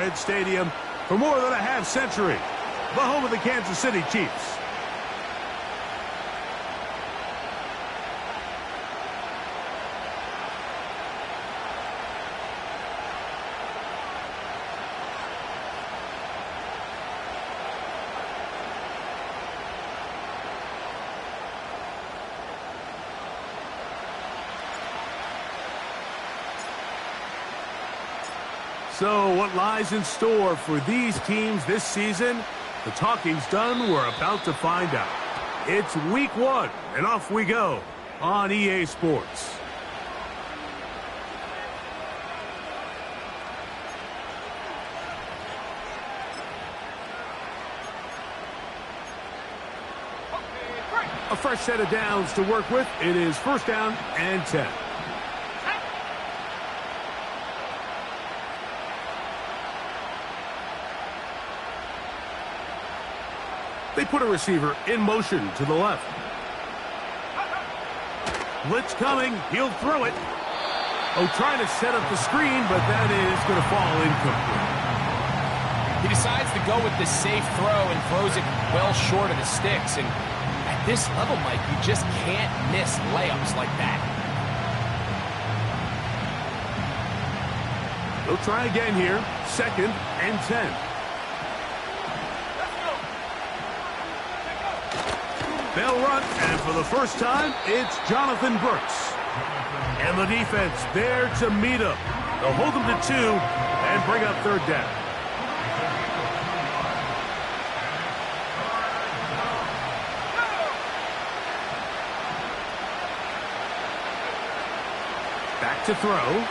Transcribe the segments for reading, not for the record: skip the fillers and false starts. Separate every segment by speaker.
Speaker 1: Arrowhead Stadium for more than a half-century, the home of the Kansas City Chiefs. So what lies in store for these teams this season? The talking's done. We're about to find out. It's week 1, and off we go on EA Sports. A fresh set of downs to work with. It is first down and 10. They put a receiver in motion to the left. Blitz coming. He'll throw it. Oh, trying to set up the screen, but that is going to fall incomplete.
Speaker 2: He decides to go with the safe throw and throws it well short of the sticks. And at this level, Mike, you just can't miss layups like that.
Speaker 1: They'll try again here. Second and 10. They'll run, and for the first time, it's Jonathan Brooks. And the defense there to meet him. They'll hold him to 2 and bring up third down. Back to throw.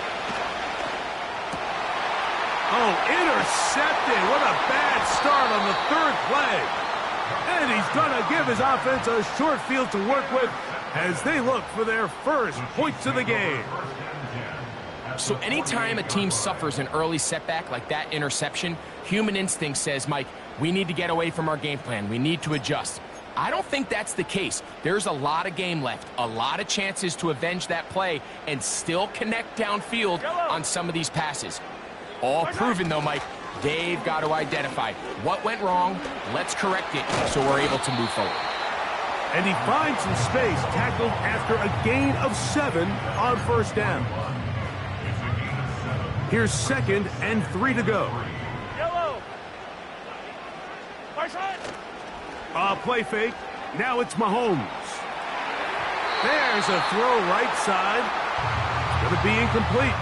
Speaker 1: Oh, intercepted. What a bad start on the third play. And he's going to give his offense a short field to work with as they look for their first points of the game.
Speaker 2: So anytime a team suffers an early setback like that interception, human instinct says, Mike, we need to get away from our game plan. We need to adjust. I don't think that's the case. There's a lot of game left, a lot of chances to avenge that play and still connect downfield on some of these passes. All proven, though, Mike. They've got to identify what went wrong. Let's correct it so we're able to move forward.
Speaker 1: And he finds some space, tackled after a gain of 7 on first down. Here's second and 3 to go.
Speaker 3: Yellow.
Speaker 1: Play fake. Now it's Mahomes. There's a throw right side. It's going to be incomplete.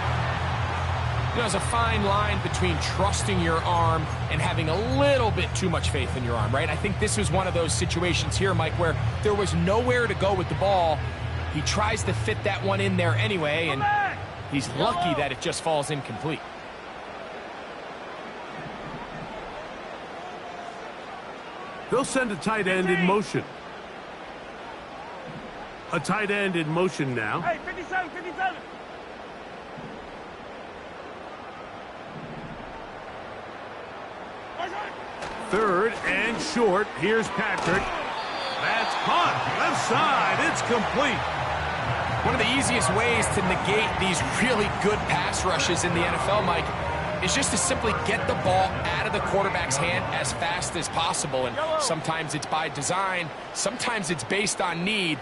Speaker 2: You know, there's a fine line between trusting your arm and having a little bit too much faith in your arm, right? I think this was one of those situations here, Mike, where there was nowhere to go with the ball. He tries to fit that one in there anyway, and he's lucky that it just falls incomplete.
Speaker 1: They'll send a tight end in motion. A tight end in motion now.
Speaker 3: Hey, 57, 57.
Speaker 1: Third and short. Here's Patrick. That's caught. Left side. It's complete.
Speaker 2: One of the easiest ways to negate these really good pass rushes in the NFL, Mike, is just to simply get the ball out of the quarterback's hand as fast as possible. And sometimes it's by design. Sometimes it's based on need.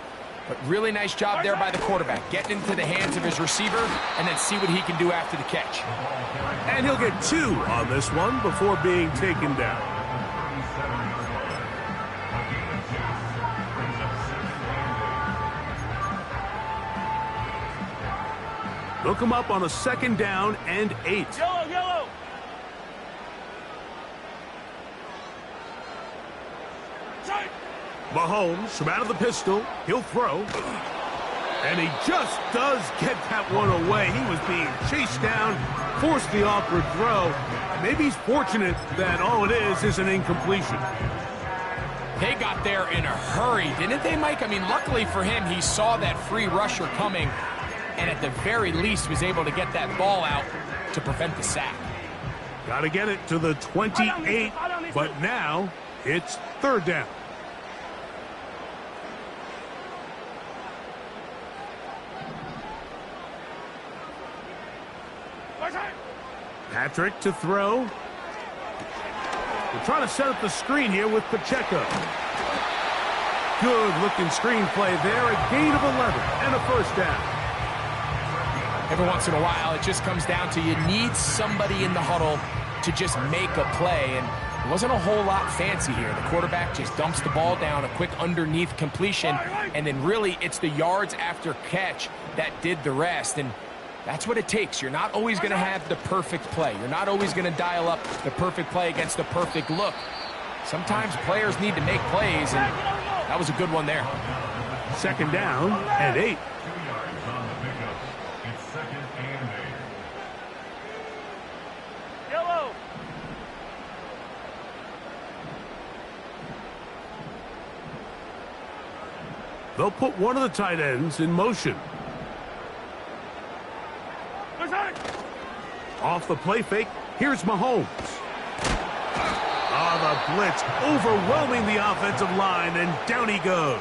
Speaker 2: But really nice job there by the quarterback. Getting into the hands of his receiver and then see what he can do after the catch.
Speaker 1: And he'll get 2 on this one before being taken down. They'll come up on a second down and 8.
Speaker 3: Yellow, yellow.
Speaker 1: Mahomes from out of the pistol. He'll throw. And he just does get that one away. He was being chased down, forced the awkward throw. Maybe he's fortunate that all it is an incompletion.
Speaker 2: They got there in a hurry, didn't they, Mike? I mean, luckily for him, he saw that free rusher coming and at the very least was able to get that ball out to prevent the sack.
Speaker 1: Got to get it to the 28, but now it's third down. Patrick to throw. They're trying to set up the screen here with Pacheco. Good-looking screen play there. A gain of 11 and a first down.
Speaker 2: Every once in a while, it just comes down to you need somebody in the huddle to just make a play, and it wasn't a whole lot fancy here. The quarterback just dumps the ball down, a quick underneath completion, and then really it's the yards after catch that did the rest, and that's what it takes. You're not always going to have the perfect play. You're not always going to dial up the perfect play against the perfect look. Sometimes players need to make plays, and that was a good one there.
Speaker 1: Second down and 8.
Speaker 3: Yellow.
Speaker 1: They'll put one of the tight ends in motion. Off the play fake, here's Mahomes. The blitz overwhelming the offensive line, and down he goes.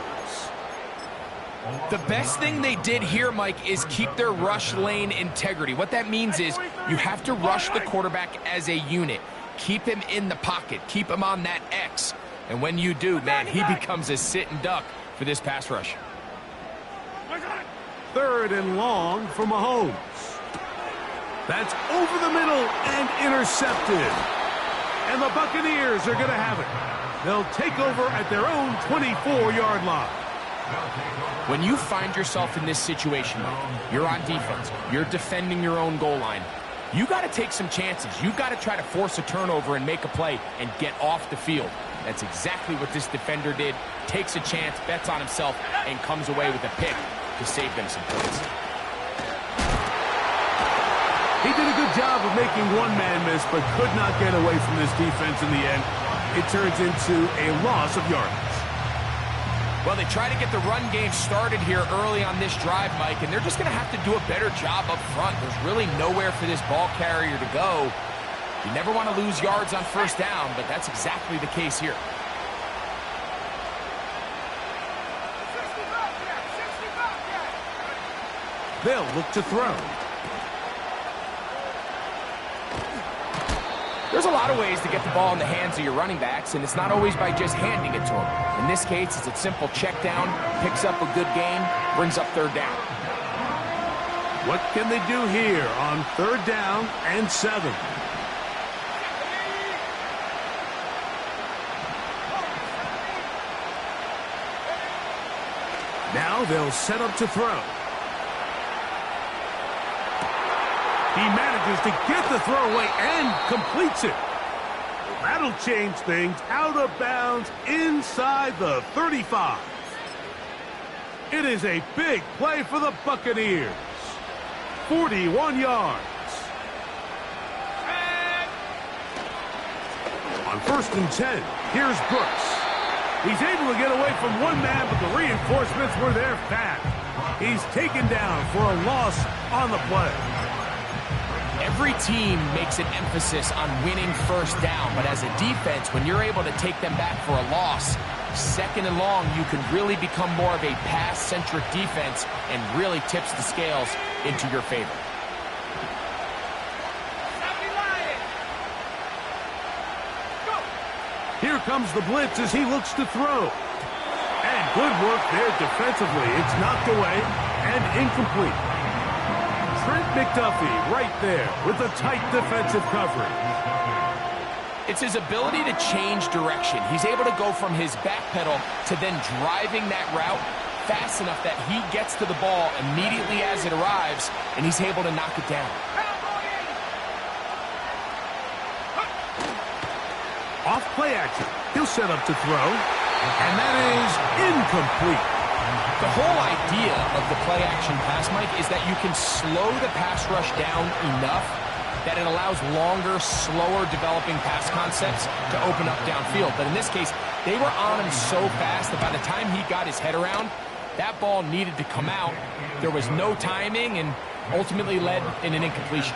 Speaker 2: The best thing they did here, Mike, is keep their rush lane integrity. What that means is you have to rush the quarterback as a unit. Keep him in the pocket. Keep him on that X. And when you do, man, he becomes a sit and duck for this pass rush.
Speaker 1: Third and long for Mahomes. That's over the middle and intercepted. And the Buccaneers are going to have it. They'll take over at their own 24-yard line.
Speaker 2: When you find yourself in this situation, Mike, you're on defense, you're defending your own goal line, you got to take some chances. You got to try to force a turnover and make a play and get off the field. That's exactly what this defender did. Takes a chance, bets on himself, and comes away with a pick to save them some points.
Speaker 1: He did a good job of making one man miss, but could not get away from this defense in the end. It turns into a loss of yardage.
Speaker 2: Well, they try to get the run game started here early on this drive, Mike, and they're just going to have to do a better job up front. There's really nowhere for this ball carrier to go. You never want to lose yards on first down, but that's exactly the case here.
Speaker 1: They'll look to throw.
Speaker 2: There's a lot of ways to get the ball in the hands of your running backs, and it's not always by just handing it to them. In this case, it's a simple check down, picks up a good gain, brings up third down.
Speaker 1: What can they do here on third down and 7? Now they'll set up to throw. He manages to get the throw away and completes it. That'll change things. Out of bounds inside the 35. It is a big play for the Buccaneers. 41 yards. On 1st and 10, here's Brooks. He's able to get away from one man, but the reinforcements were there fast. He's taken down for a loss on the play.
Speaker 2: Every team makes an emphasis on winning first down, but as a defense, when you're able to take them back for a loss, 2nd and long, you can really become more of a pass-centric defense and really tips the scales into your favor.
Speaker 1: Here comes the blitz as he looks to throw. And good work there defensively. It's knocked away and incomplete. Trent McDuffie right there with a tight defensive coverage.
Speaker 2: It's his ability to change direction. He's able to go from his back pedal to then driving that route fast enough that he gets to the ball immediately as it arrives, and he's able to knock it down.
Speaker 1: Off play action. He'll set up to throw. And that is incomplete.
Speaker 2: The whole idea of the play action pass, Mike, is that you can slow the pass rush down enough that it allows longer, slower developing pass concepts to open up downfield. But in this case, they were on him so fast that by the time he got his head around, that ball needed to come out. There was no timing and ultimately led in an incompletion.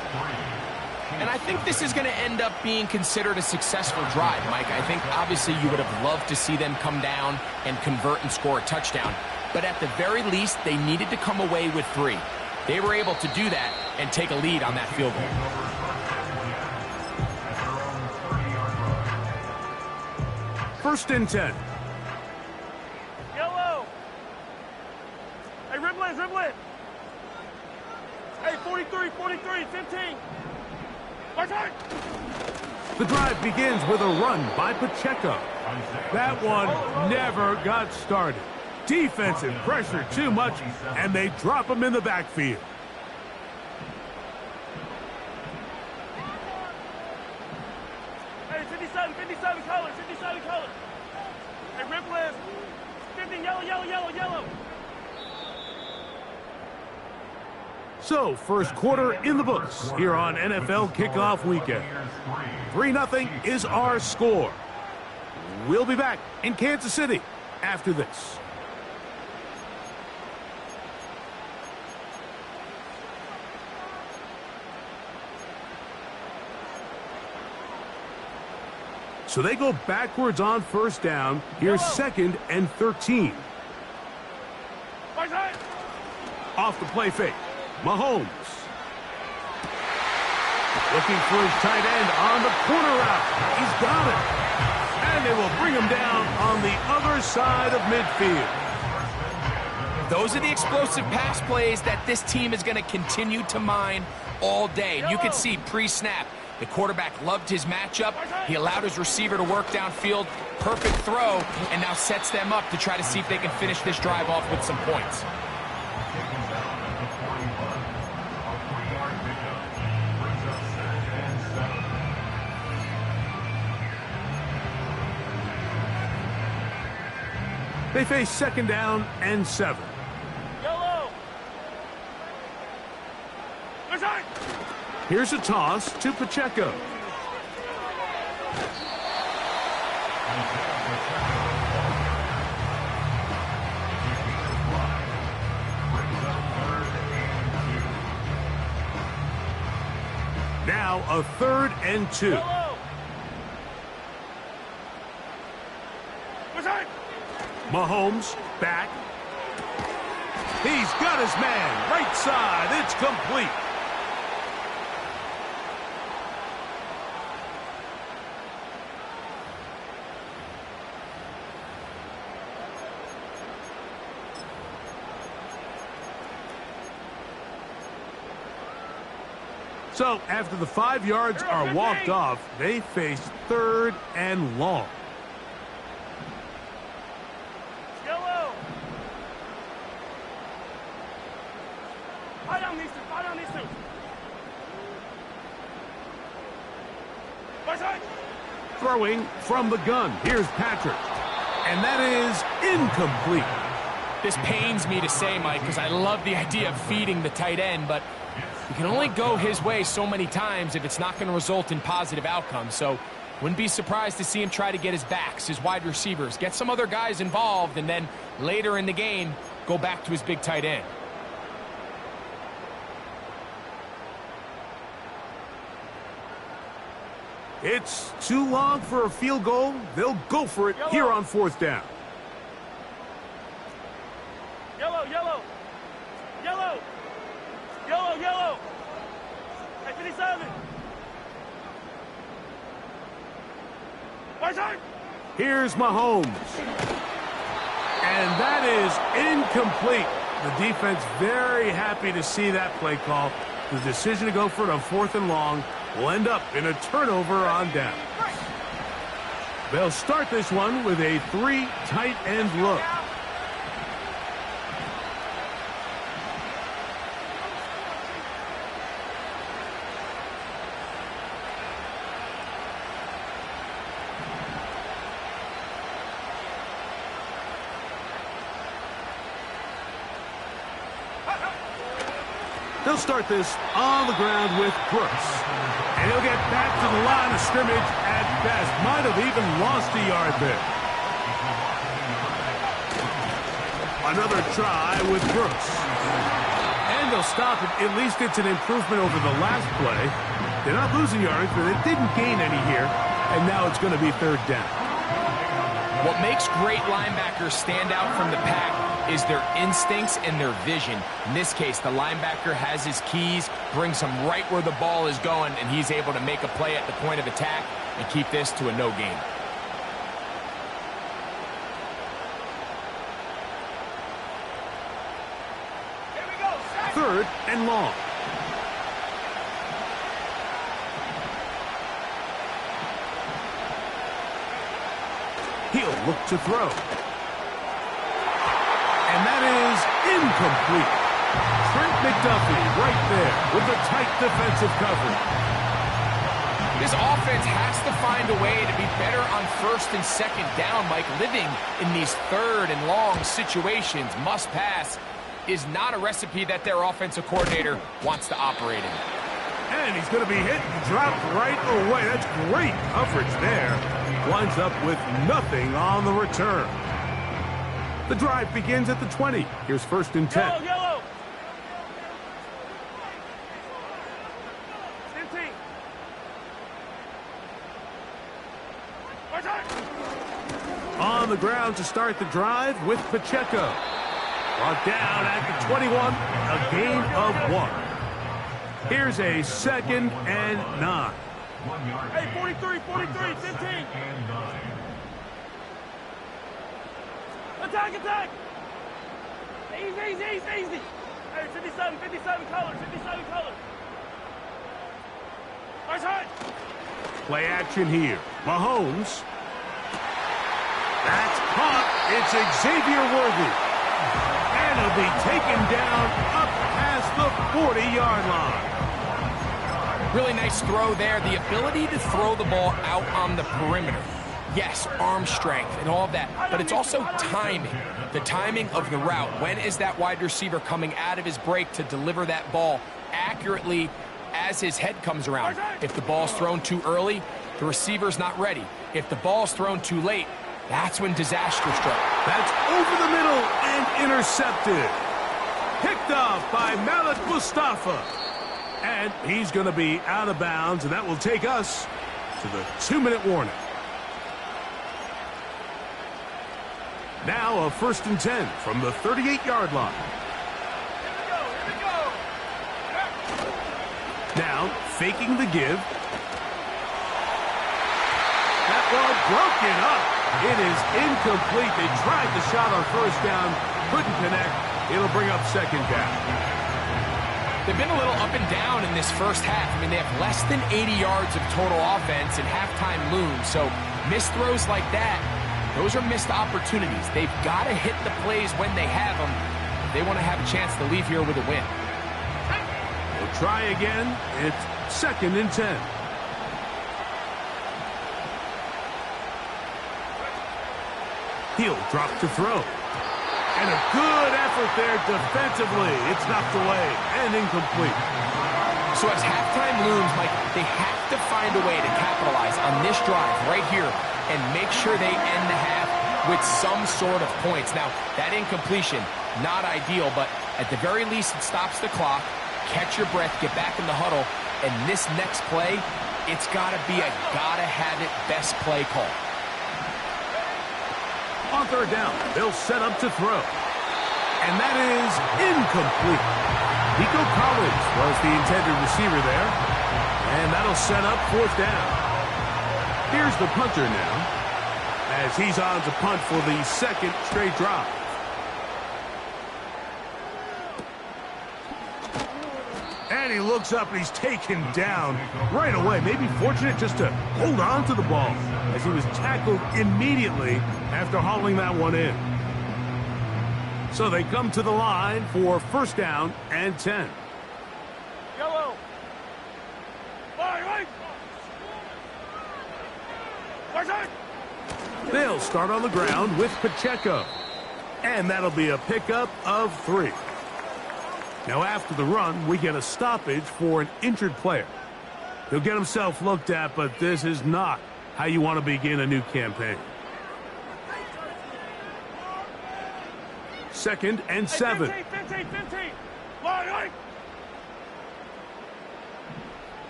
Speaker 2: And I think this is going to end up being considered a successful drive, Mike. I think obviously you would have loved to see them come down and convert and score a touchdown. But at the very least, they needed to come away with 3. They were able to do that and take a lead on that field goal.
Speaker 1: first and 10.
Speaker 3: Yellow. Hey, dribble it. Hey, 43, 15. Watch out.
Speaker 1: The drive begins with a run by Pacheco. That one never got started. Defensive pressure too much, and they drop him in the backfield.
Speaker 3: Hey, 57 colors. Hey, Ripley, 50, yellow.
Speaker 1: So, first quarter in the books here on NFL Kickoff Weekend. 3-0 is our score. We'll be back in Kansas City after this. So they go backwards on first down. Here's second and 13. Off the play fake. Mahomes. Looking for his tight end on the corner route. He's got it. And they will bring him down on the other side of midfield.
Speaker 2: Those are the explosive pass plays that this team is going to continue to mine all day. And you can see pre-snap, the quarterback loved his matchup. He allowed his receiver to work downfield. Perfect throw, and now sets them up to try to see if they can finish this drive off with some points.
Speaker 1: They face second down and 7.
Speaker 3: Yellow.
Speaker 1: Here's a toss to Pacheco. Now a 3rd and 2.
Speaker 3: Yellow.
Speaker 1: Mahomes back. He's got his man. Right side. It's complete. So after the 5 yards are walked off, they face 3rd and long. Throwing from the gun. Here's Patrick. And that is incomplete.
Speaker 2: This pains me to say, Mike, because I love the idea of feeding the tight end, but you can only go his way so many times if it's not going to result in positive outcomes. So wouldn't be surprised to see him try to get his backs, his wide receivers, get some other guys involved, and then later in the game, go back to his big tight end.
Speaker 1: It's too long for a field goal. They'll go for it here on 4th down.
Speaker 3: Yellow. Hey, 57.
Speaker 1: Here's Mahomes. And that is incomplete. The defense very happy to see that play call. The decision to go for it on 4th and long will end up in a turnover on down. They'll start this one with a 3 tight end look. They'll start this on the ground with Brooks. And he'll get back to the line of scrimmage at best. Might have even lost a yard there. Another try with Brooks. And they'll stop it. At least it's an improvement over the last play. They're not losing yards, but they didn't gain any here. And now it's going to be 3rd down.
Speaker 2: What makes great linebackers stand out from the pack is their instincts and their vision. In this case, the linebacker has his keys, brings him right where the ball is going, and he's able to make a play at the point of attack and keep this to a no gain.
Speaker 1: 3rd and long. He'll look to throw. And that is incomplete. Trent McDuffie right there with the tight defensive coverage.
Speaker 2: This offense has to find a way to be better on 1st and 2nd down, Mike. Living in these 3rd and long situations, must pass, is not a recipe that their offensive coordinator wants to operate in.
Speaker 1: And he's going to be hit and dropped right away. That's great coverage there. Winds up with nothing on the return. The drive begins at the 20. Here's 1st and 10.
Speaker 3: Yellow, yellow. 15.
Speaker 1: On the ground to start the drive with Pacheco. Brought down at the 21, a gain of 1. Here's a 2nd and 9.
Speaker 3: Hey, 43, 43, 15. Attack, attack. Easy, easy, easy, easy. Hey, 57, 57 colors, 57 colors. Nice hit.
Speaker 1: Play action here. Mahomes. That's caught. It's Xavier Worthy. And he'll be taken down up past the 40-yard line.
Speaker 2: Really nice throw there. The ability to throw the ball out on the perimeter. Yes, arm strength and all of that, but it's also timing. The timing of the route. When is that wide receiver coming out of his break to deliver that ball accurately as his head comes around? If the ball's thrown too early, the receiver's not ready. If the ball's thrown too late, that's when disaster struck.
Speaker 1: That's over the middle and intercepted. Picked off by Malik Mustafa. And he's going to be out of bounds, and that will take us to the 2-minute warning. Now a 1st and 10 from the 38-yard line.
Speaker 3: Here we go.
Speaker 1: Now faking the give. That ball broken up. It is incomplete. They tried the shot on 1st down, couldn't connect. It'll bring up 2nd down.
Speaker 2: They've been a little up and down in this first half. I mean, they have less than 80 yards of total offense and halftime looms. So missed throws like that, those are missed opportunities. They've got to hit the plays when they have them if they want to have a chance to leave here with a win.
Speaker 1: We'll try again. It's 2nd and 10. He'll drop to throw. And a good effort there defensively. It's knocked away and incomplete.
Speaker 2: So as halftime looms, Mike, they have to find a way to capitalize on this drive right here and make sure they end the half with some sort of points. Now, that incompletion, not ideal, but at the very least it stops the clock. Catch your breath, get back in the huddle, and this next play, it's got to be a gotta-have-it best play call.
Speaker 1: On 3rd down, they'll set up to throw. And that is incomplete. Nico Collins was the intended receiver there. And that'll set up 4th down. Here's the punter now, as he's on to punt for the 2nd straight drive. And he looks up and he's taken down right away. Maybe fortunate just to hold on to the ball as he was tackled immediately after hauling that one in. So they come to the line for 1st down and 10.
Speaker 3: Yellow. Right.
Speaker 1: They'll start on the ground with Pacheco. And that'll be a pickup of 3. Now after the run, we get a stoppage for an injured player. He'll get himself looked at, but this is not how you want to begin a new campaign. 2nd and 7.
Speaker 3: 15. Right.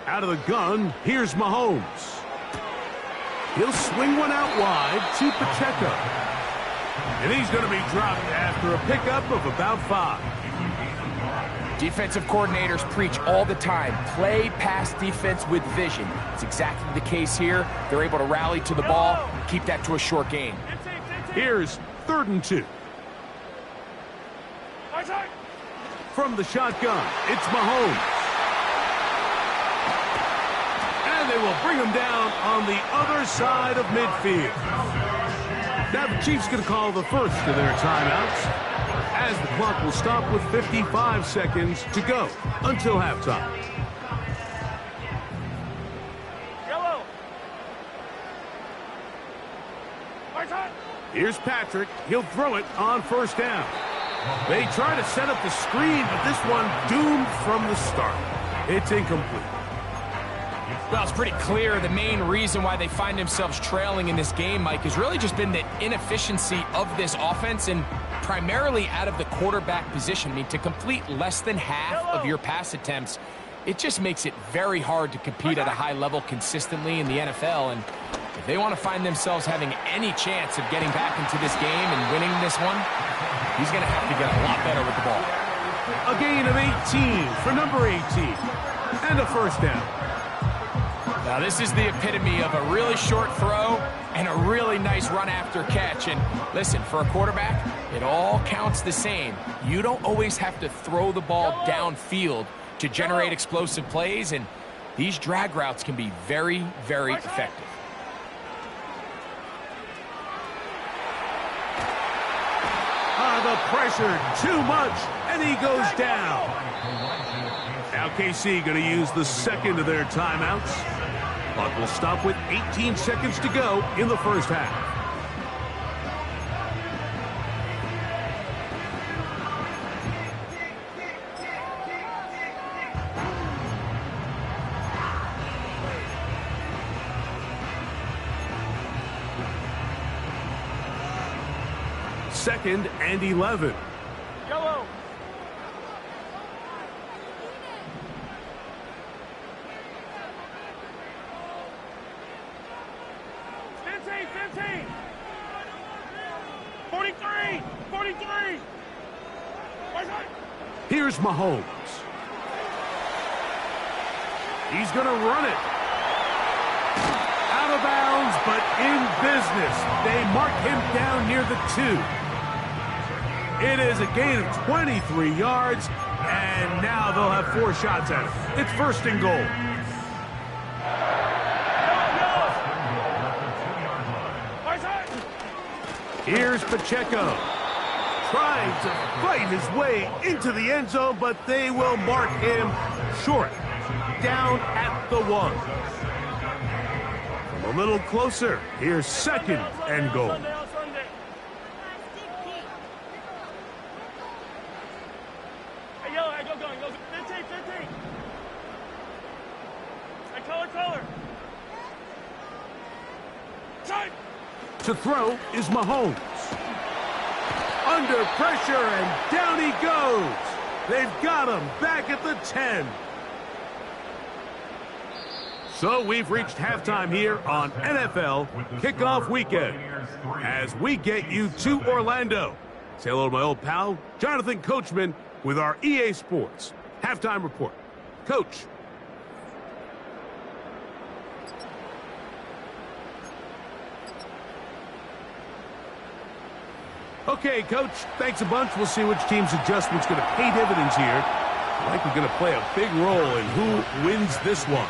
Speaker 1: Out of the gun, here's Mahomes. He'll swing one out wide to Pacheco. And he's going to be dropped after a pickup of about 5.
Speaker 2: Defensive coordinators preach all the time, play pass defense with vision. It's exactly the case here. They're able to rally to the ball, keep that to a short gain.
Speaker 3: 15.
Speaker 1: Here's 3rd and 2. From the shotgun, it's Mahomes. And they will bring him down on the other side of midfield. Now the Chiefs going to call the first of their timeouts, as the clock will stop with 55 seconds to go until halftime.
Speaker 3: Yellow.
Speaker 1: Here's Patrick. He'll throw it on 1st down. They try to set up the screen, but this one doomed from the start. It's incomplete.
Speaker 2: Well, it's pretty clear the main reason why they find themselves trailing in this game, Mike, has really just been the inefficiency of this offense and primarily out of the quarterback position. I mean, to complete less than half of your pass attempts, it just makes it very hard to compete at a high level consistently in the NFL. And if they want to find themselves having any chance of getting back into this game and winning this one, he's going to have to get a lot better with the ball.
Speaker 1: A gain of 18 for number 18. And a 1st down.
Speaker 2: Now, this is the epitome of a really short throw and a really nice run after catch. And listen, for a quarterback, it all counts the same. You don't always have to throw the ball downfield to generate explosive plays, and these drag routes can be very, very effective.
Speaker 1: The pressure, too much, and he goes down. Now KC going to use the 2nd of their timeouts. Clock will stop with 18 seconds to go in the 1st half. Second and 11.
Speaker 3: Yellow. Fifteen. 43. 43.
Speaker 1: Here's Mahomes. He's going to run it. Out of bounds, but in business. They mark him down near the 2. It is a gain of 23 yards, and now they'll have 4 shots at it. It's 1st and goal. Here's Pacheco. Trying to fight his way into the end zone, but they will mark him short. Down at the 1. From a little closer, here's 2nd and goal. To throw is Mahomes. Under pressure, and down he goes. They've got him back at the 10. So we've reached halftime here on NFL Kickoff Weekend as we get you to Orlando. Say hello to my old pal, Jonathan Coachman, with our EA Sports Halftime Report. Coach. Okay, Coach, thanks a bunch. We'll see which team's adjustment's going to pay dividends here. Likely going to play a big role in who wins this one.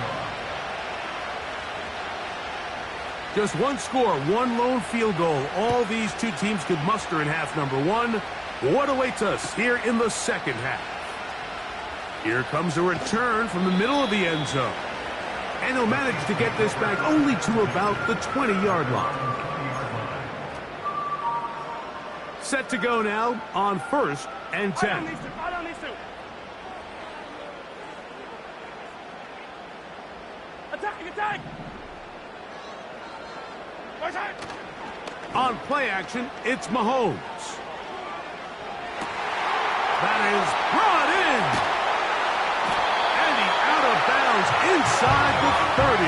Speaker 1: Just one score, one lone field goal. All these two teams could muster in half number 1. What awaits us here in the 2nd half? Here comes a return from the middle of the end zone. And he'll manage to get this back only to about the 20-yard line. Set to go now on 1st and 10.
Speaker 3: Attack!
Speaker 1: On play action, it's Mahomes. That is brought in. And he's out of bounds inside the 30.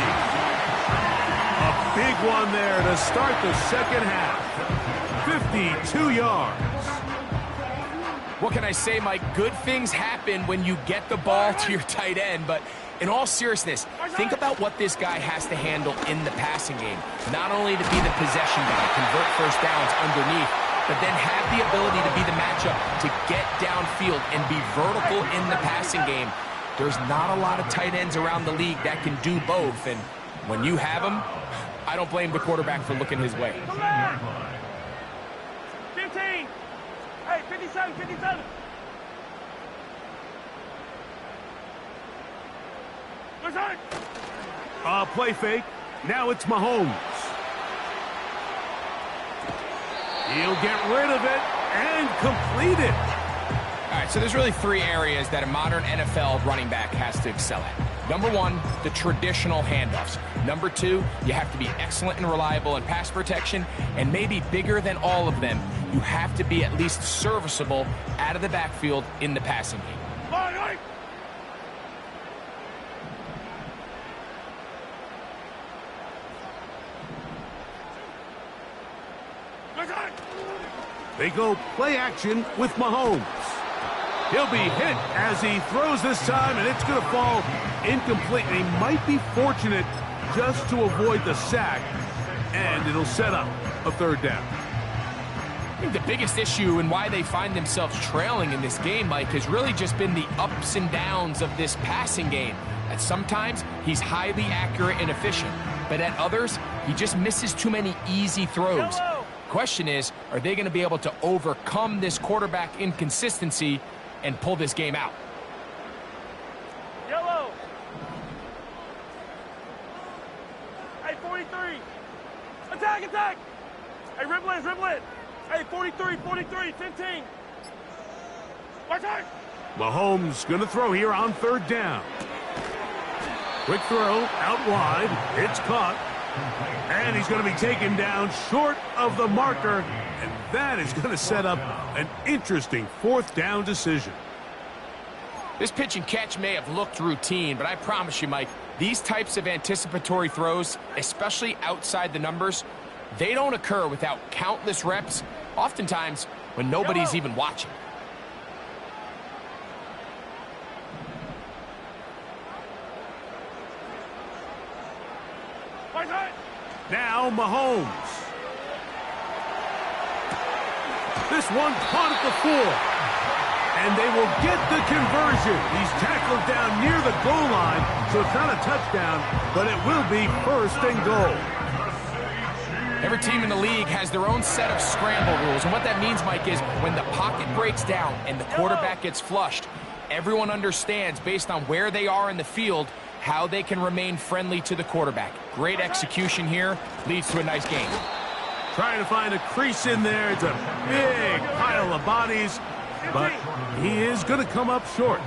Speaker 1: A big one there to start the 2nd half. 52 yards.
Speaker 2: What can I say, Mike? Good things happen when you get the ball to your tight end, but In all seriousness, think about what this guy has to handle in the passing game. Not only to be the possession guy, convert first downs underneath, but then have the ability to be the matchup to get downfield and be vertical in the passing game. There's not a lot of tight ends around the league that can do both, and when you have them, I don't blame the quarterback for looking his way.
Speaker 3: 15. Hey, 57, 57.
Speaker 1: Play fake. Now it's Mahomes. He'll get rid of it and complete it.
Speaker 2: All right, so there's really three areas that a modern NFL running back has to excel at. Number one, the traditional handoffs. Number two, you have to be excellent and reliable in pass protection. And maybe bigger than all of them, you have to be at least serviceable out of the backfield in the passing game.
Speaker 1: They go play action with Mahomes. He'll be hit as he throws this time, and it's going to fall incomplete. He might be fortunate just to avoid the sack, and it'll set up a third down.
Speaker 2: I think the biggest issue and why they find themselves trailing in this game, Mike, has really just been the ups and downs of this passing game. At sometimes, he's highly accurate and efficient, but at others, he just misses too many easy throws. Question is, are they going to be able to overcome this quarterback inconsistency and pull this game out?
Speaker 3: Yellow. Hey, 43. Attack, attack. Hey, dribble it. Hey, 43, 15. Watch out.
Speaker 1: Mahomes going to throw here on third down. Quick throw out wide. It's caught. And he's going to be taken down short of the marker. And that is going to set up an interesting fourth down decision.
Speaker 2: This pitch and catch may have looked routine, but I promise you, Mike, these types of anticipatory throws, especially outside the numbers, they don't occur without countless reps, oftentimes when nobody's even watching.
Speaker 1: Now Mahomes. This one caught at the 4. And they will get the conversion. He's tackled down near the goal line, so it's not a touchdown, but it will be first and goal.
Speaker 2: Every team in the league has their own set of scramble rules, and what that means, Mike, is when the pocket breaks down and the quarterback gets flushed, everyone understands, based on where they are in the field, how they can remain friendly to the quarterback. Great execution here, leads to a nice game.
Speaker 1: Trying to find a crease in there. It's a big pile of bodies, but he is going to come up short.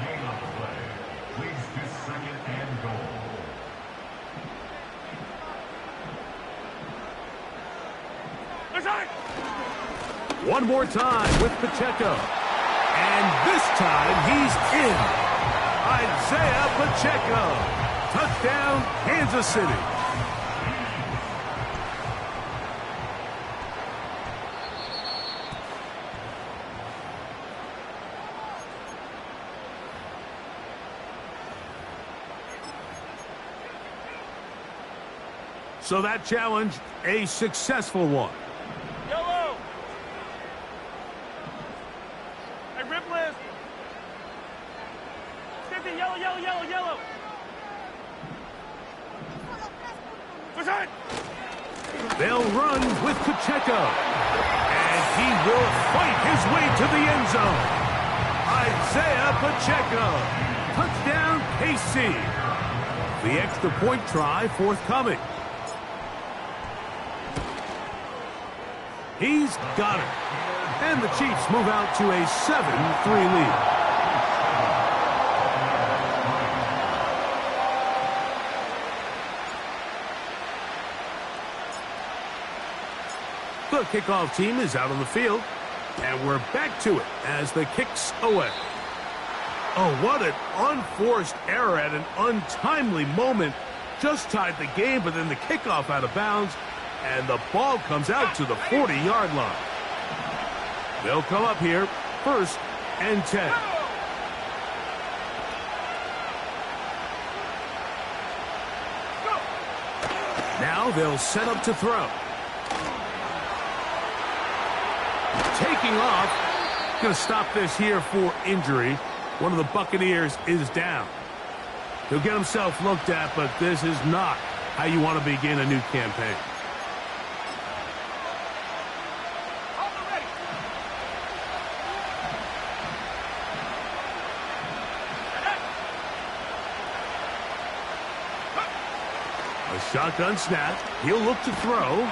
Speaker 1: One more time with Pacheco. And this time he's in. Isaiah Pacheco. Touchdown, Kansas City. So that challenge, a successful one.
Speaker 3: Yellow. Hey, rip list. 50, yellow.
Speaker 1: They'll run with Pacheco. And he will fight his way to the end zone. Isaiah Pacheco. Touchdown, KC. The extra point try forthcoming. He's got it. And the Chiefs move out to a 7-3 lead. The kickoff team is out on the field, and we're back to it as the kick's away. Oh, what an unforced error at an untimely moment. Just tied the game, but then the kickoff out of bounds, and the ball comes out to the 40-yard line. They'll come up here, 1st and 10. Now they'll set up to throw. Taking off. Going to stop this here for injury. One of the Buccaneers is down. He'll get himself looked at, but this is not how you want to begin a new campaign. A shotgun snap. He'll look to throw.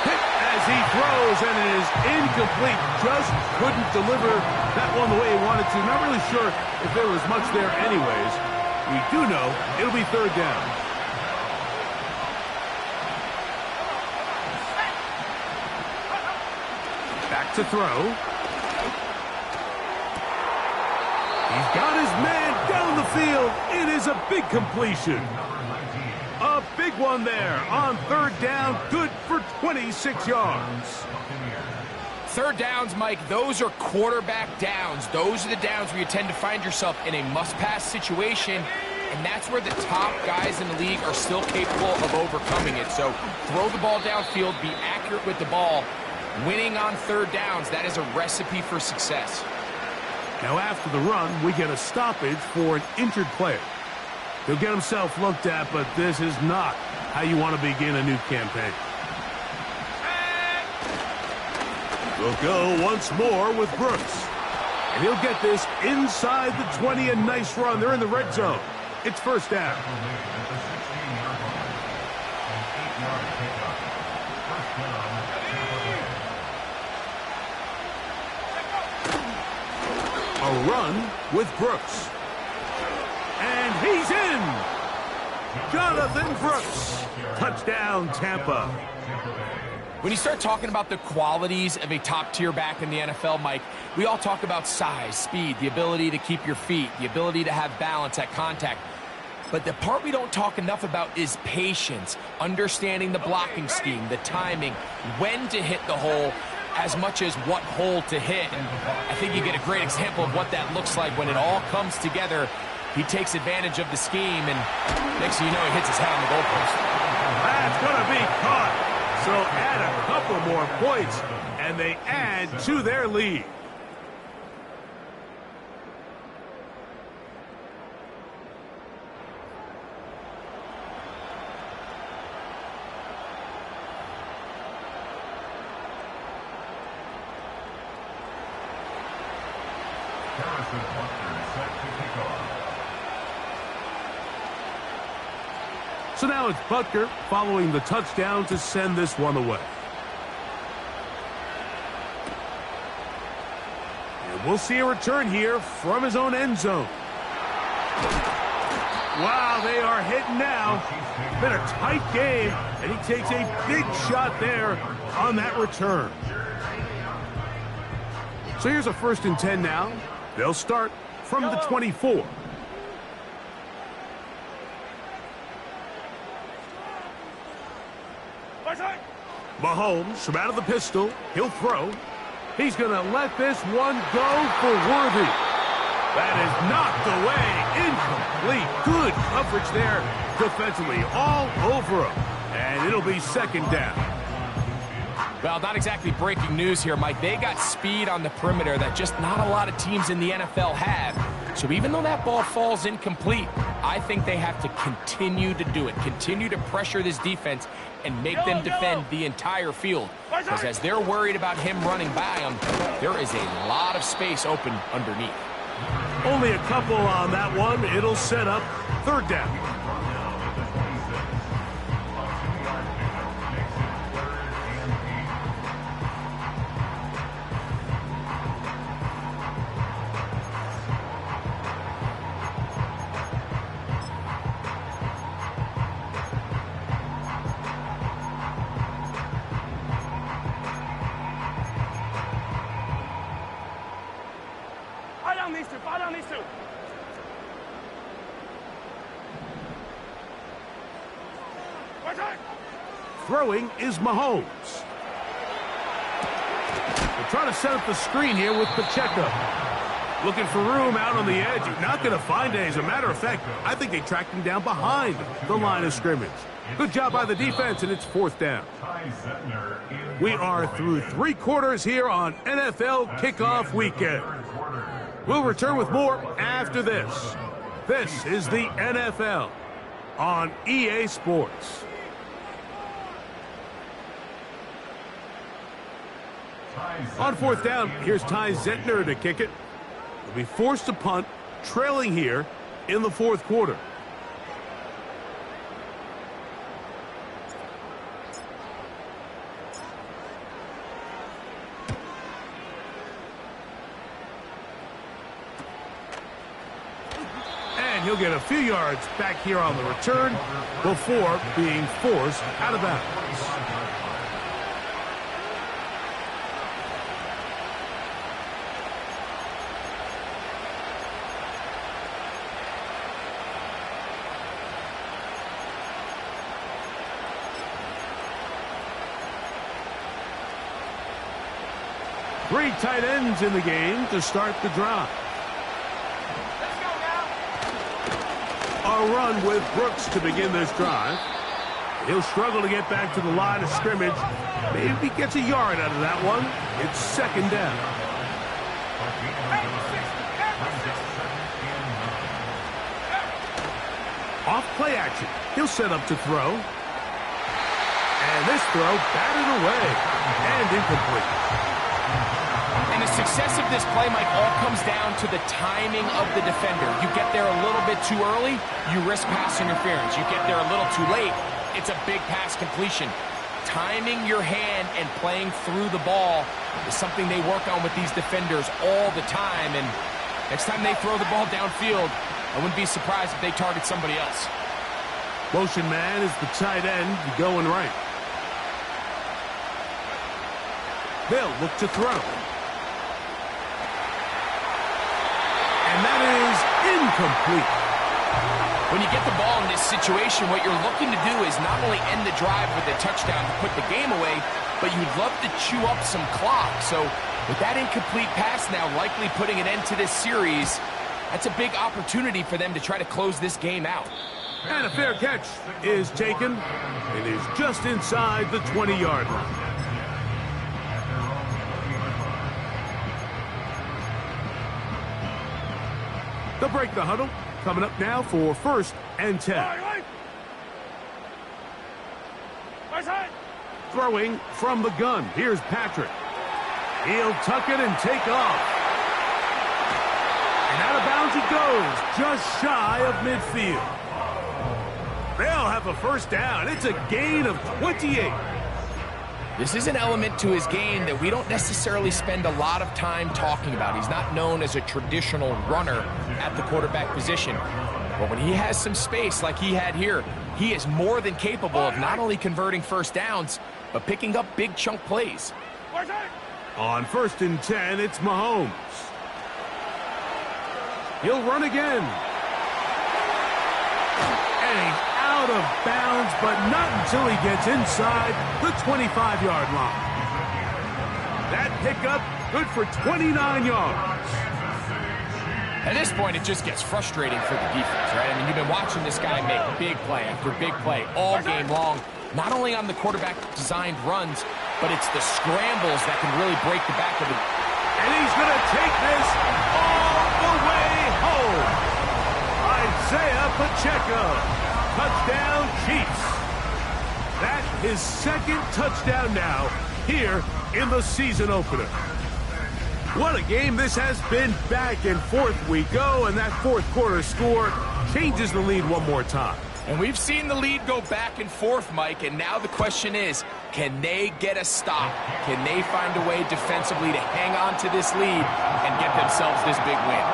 Speaker 1: Hit as he throws, and it is incomplete. Just couldn't deliver that one the way he wanted to. Not really sure if there was much there anyways. We do know it'll be third down. Back to throw. He's got his man down the field. It is a big completion. A big one there on third down. Good for 26 yards.
Speaker 2: Third downs, Mike, those are quarterback downs. Those are the downs where you tend to find yourself in a must-pass situation, and that's where the top guys in the league are still capable of overcoming it. So throw the ball downfield, be accurate with the ball. Winning on third downs, that is a recipe for success.
Speaker 1: Now after the run, we get a stoppage for an injured player. He'll get himself looked at, but this is not how you want to begin a new campaign. We'll go once more with Brooks. And he'll get this inside the 20. A nice run. They're in the red zone. It's first down. A run with Brooks. And he's in. Jonathan Brooks. Touchdown, Tampa.
Speaker 2: When you start talking about the qualities of a top-tier back in the NFL, Mike, we all talk about size, speed, the ability to keep your feet, the ability to have balance at contact. But the part we don't talk enough about is patience, understanding the blocking scheme, the timing, when to hit the hole, as much as what hole to hit. And I think you get a great example of what that looks like when it all comes together. He takes advantage of the scheme, and next thing you know, he hits his head on the goalpost.
Speaker 1: That's going to be caught. So add a couple more points, and they add to their lead. So now it's Butker following the touchdown to send this one away. And we'll see a return here from his own end zone. Wow, they are hitting now. Been a tight game, and he takes a big shot there on that return. So here's a 1st and 10 now. They'll start from the 24. Mahomes from out of the pistol. He'll throw. He's going to let this one go for Worthy. That is knocked away. Incomplete. Good coverage there defensively. All over him. And it'll be second down.
Speaker 2: Well, not exactly breaking news here, Mike. They got speed on the perimeter that just not a lot of teams in the NFL have. So even though that ball falls incomplete, I think they have to continue to do it. Continue to pressure this defense and make them defend the entire field. Because as they're worried about him running by them, there is a lot of space open underneath.
Speaker 1: Only a couple on that one. It'll set up third down.
Speaker 3: Fall down these two.
Speaker 1: Throwing is Mahomes. They're trying to set up the screen here with Pacheco. Looking for room out on the edge. You're not going to find it. As a matter of fact, I think they tracked him down behind the line of scrimmage. Good job by the defense, and it's 4th down. We are through 3 quarters here on NFL Kickoff Weekend. We'll return with more after this. This is the NFL on EA Sports. On 4th down, here's Ty Zentner to kick it. He'll be forced to punt, trailing here in the 4th quarter. And he'll get a few yards back here on the return before being forced out of bounds. Three tight ends in the game to start the drive. A run with Brooks to begin this drive. He'll struggle to get back to the line of scrimmage. Maybe gets a yard out of that one. It's 2nd down. Off play action. He'll set up to throw. And this throw batted away and incomplete.
Speaker 2: And the success of this play, Mike, all comes down to the timing of the defender. You get there a little bit too early, you risk pass interference. You get there a little too late, it's a big pass completion. Timing your hand and playing through the ball is something they work on with these defenders all the time. And next time they throw the ball downfield, I wouldn't be surprised if they target somebody else.
Speaker 1: Motion man is the tight end going right. They'll look to throw. And that is incomplete.
Speaker 2: When you get the ball in this situation, what you're looking to do is not only end the drive with a touchdown to put the game away, but you'd love to chew up some clock. So with that incomplete pass now likely putting an end to this series, that's a big opportunity for them to try to close this game out.
Speaker 1: And a fair catch is taken. It is just inside the 20-yard line. They'll break the huddle. Coming up now for 1st and 10. Throwing from the gun. Here's Patrick. He'll tuck it and take off. And out of bounds he goes, just shy of midfield. They'll have a 1st down. It's a gain of 28.
Speaker 2: This is an element to his game that we don't necessarily spend a lot of time talking about. He's not known as a traditional runner at the quarterback position. But when he has some space like he had here, he is more than capable of not only converting 1st downs, but picking up big chunk plays.
Speaker 1: On 1st and 10, it's Mahomes. He'll run again. And he's out of bounds, but not until he gets inside the 25-yard line. That pickup good for 29 yards.
Speaker 2: At this point, it just gets frustrating for the defense, right? I mean, you've been watching this guy make big play after big play all game long, not only on the quarterback-designed runs, but it's the scrambles that can really break the back of it.
Speaker 1: And he's going to take this all the way home. Isaiah Pacheco. Touchdown, Chiefs. That's his 2nd touchdown now here in the season opener. What a game this has been. Back and forth we go, and that 4th quarter score changes the lead one more time.
Speaker 2: And we've seen the lead go back and forth, Mike, and now the question is, can they get a stop? Can they find a way defensively to hang on to this lead and get themselves this big win?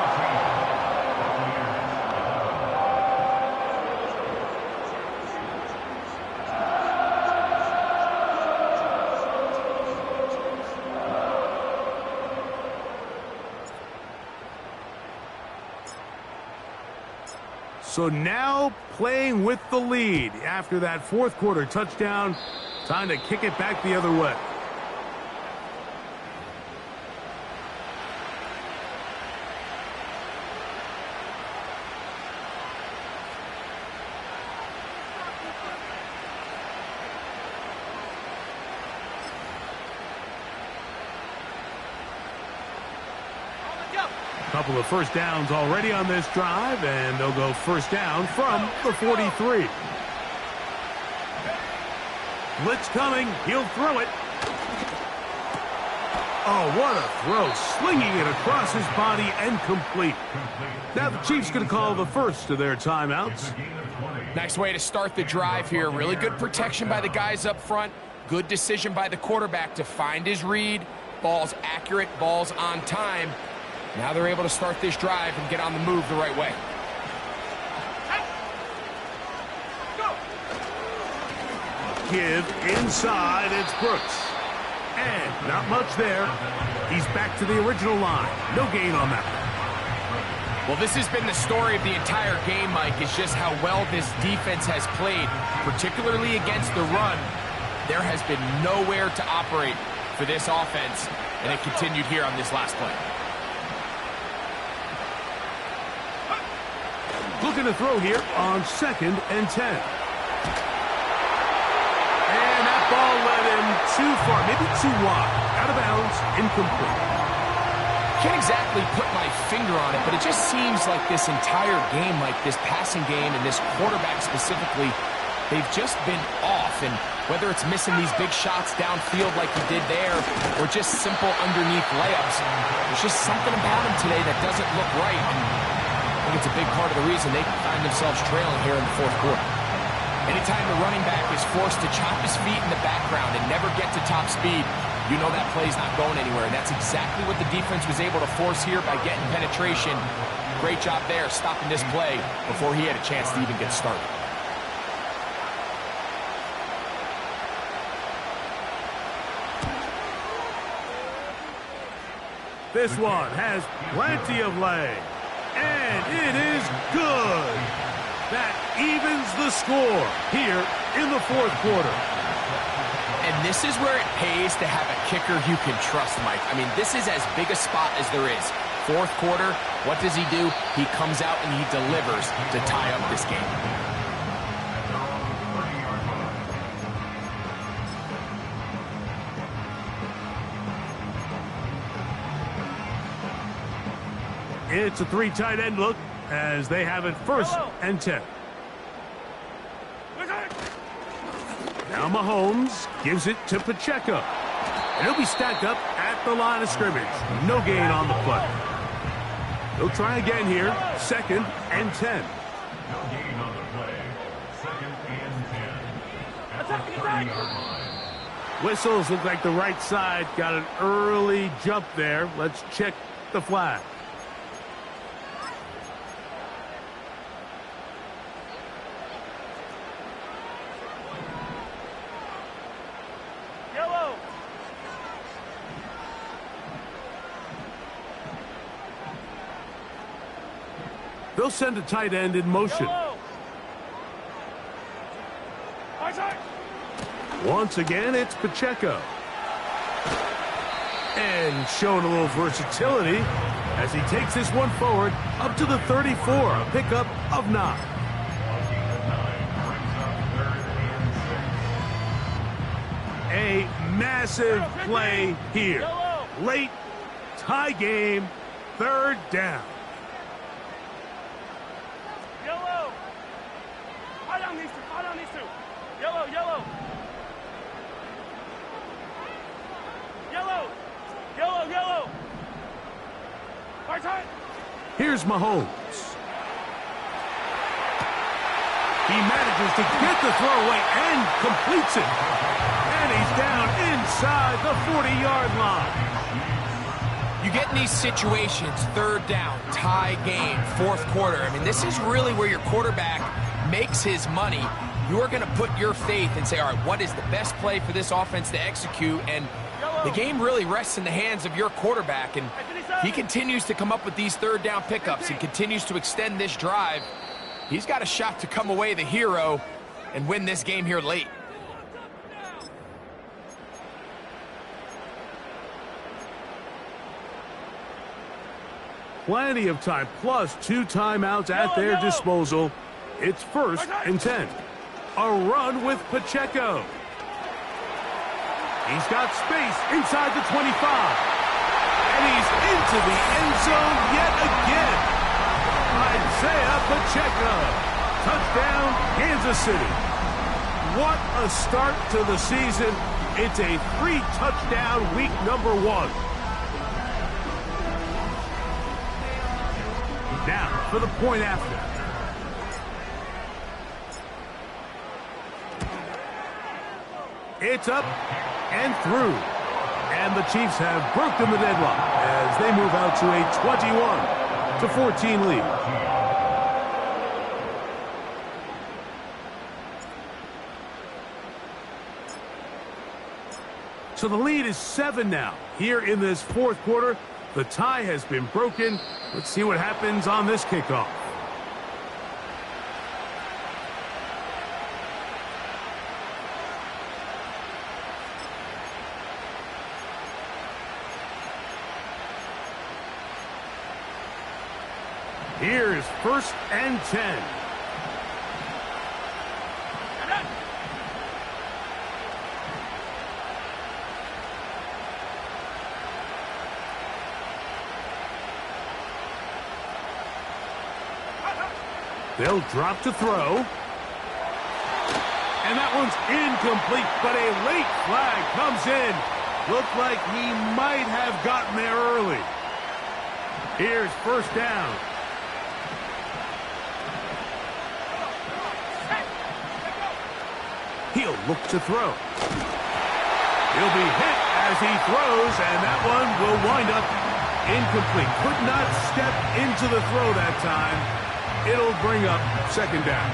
Speaker 1: So now playing with the lead after that 4th quarter touchdown. Time to kick it back the other way. couple of first downs already on this drive, and they'll go first down from the 43. Blitz coming. He'll throw it. Oh, what a throw. Slinging it across his body and complete. Now the Chiefs going to call the first of their timeouts.
Speaker 2: Nice way to start the drive here. Really good protection by the guys up front. Good decision by the quarterback to find his read. Ball's accurate, ball's on time. Now they're able to start this drive and get on the move the right way.
Speaker 1: Give inside, it's Brooks. And not much there. He's back to the original line. No gain on that one.
Speaker 2: Well, this has been the story of the entire game, Mike, is just how well this defense has played, particularly against the run. There has been nowhere to operate for this offense, and it continued here on this last play.
Speaker 1: Looking to throw here on 2nd and 10. And that ball led him too far, maybe too wide. Out of bounds, incomplete.
Speaker 2: Can't exactly put my finger on it, but it just seems like this entire game, like this passing game and this quarterback specifically, they've just been off. And whether it's missing these big shots downfield like he did there or just simple underneath layups, there's just something about him today that doesn't look right. And I think it's a big part of the reason they find themselves trailing here in the fourth quarter. Anytime the running back is forced to chop his feet in the background and never get to top speed, you know that play's not going anywhere. And that's exactly what the defense was able to force here by getting penetration. Great job there, stopping this play before he had a chance to even get started.
Speaker 1: This one has plenty of leg. And it is good. That evens the score here in the fourth quarter.
Speaker 2: And this is where it pays to have a kicker you can trust, Mike. I mean, this is as big a spot as there is. Fourth quarter, what does he do? He comes out and he delivers to tie up this game.
Speaker 1: It's a 3 tight end look as they have it 1st and 10. Now Mahomes gives it to Pacheco. And he'll be stacked up at the line of scrimmage. No gain on the play. He'll try again here. 2nd and 10.
Speaker 4: No gain on the play. 2nd and 10.
Speaker 1: Whistles look like the right side got an early jump there. Let's check the flag. They'll send a tight end in motion. Once again, it's Pacheco. And showing a little versatility as he takes this one forward up to the 34, a pickup of 9. A massive play here. Late, tie game, 3rd down. Here's Mahomes. He manages to get the throw away and completes it. And he's down inside the 40-yard line.
Speaker 2: You get in these situations, 3rd down, tie game, 4th quarter. I mean, this is really where your quarterback makes his money. You're going to put your faith and say, all right, what is the best play for this offense to execute? And the game really rests in the hands of your quarterback, and he continues to come up with these 3rd down pickups and continues to extend this drive. He's got a shot to come away the hero and win this game here late.
Speaker 1: Plenty of time, plus 2 timeouts at their disposal. It's 1st and 10. A run with Pacheco. He's got space inside the 25. And he's into the end zone yet again. Isaiah Pacheco. Touchdown, Kansas City. What a start to the season. It's a 3-touchdown week number 1. Now for the point after. It's up and through. And the Chiefs have broken the deadlock as they move out to a 21-14 lead. So the lead is 7 now. Here in this fourth quarter, the tie has been broken. Let's see what happens on this kickoff. Here's 1st and 10. They'll drop to throw. And that one's incomplete, but a late flag comes in. Looked like he might have gotten there early. Here's 1st down. He'll look to throw. He'll be hit as he throws, and that one will wind up incomplete. Could not step into the throw that time. It'll bring up 2nd down.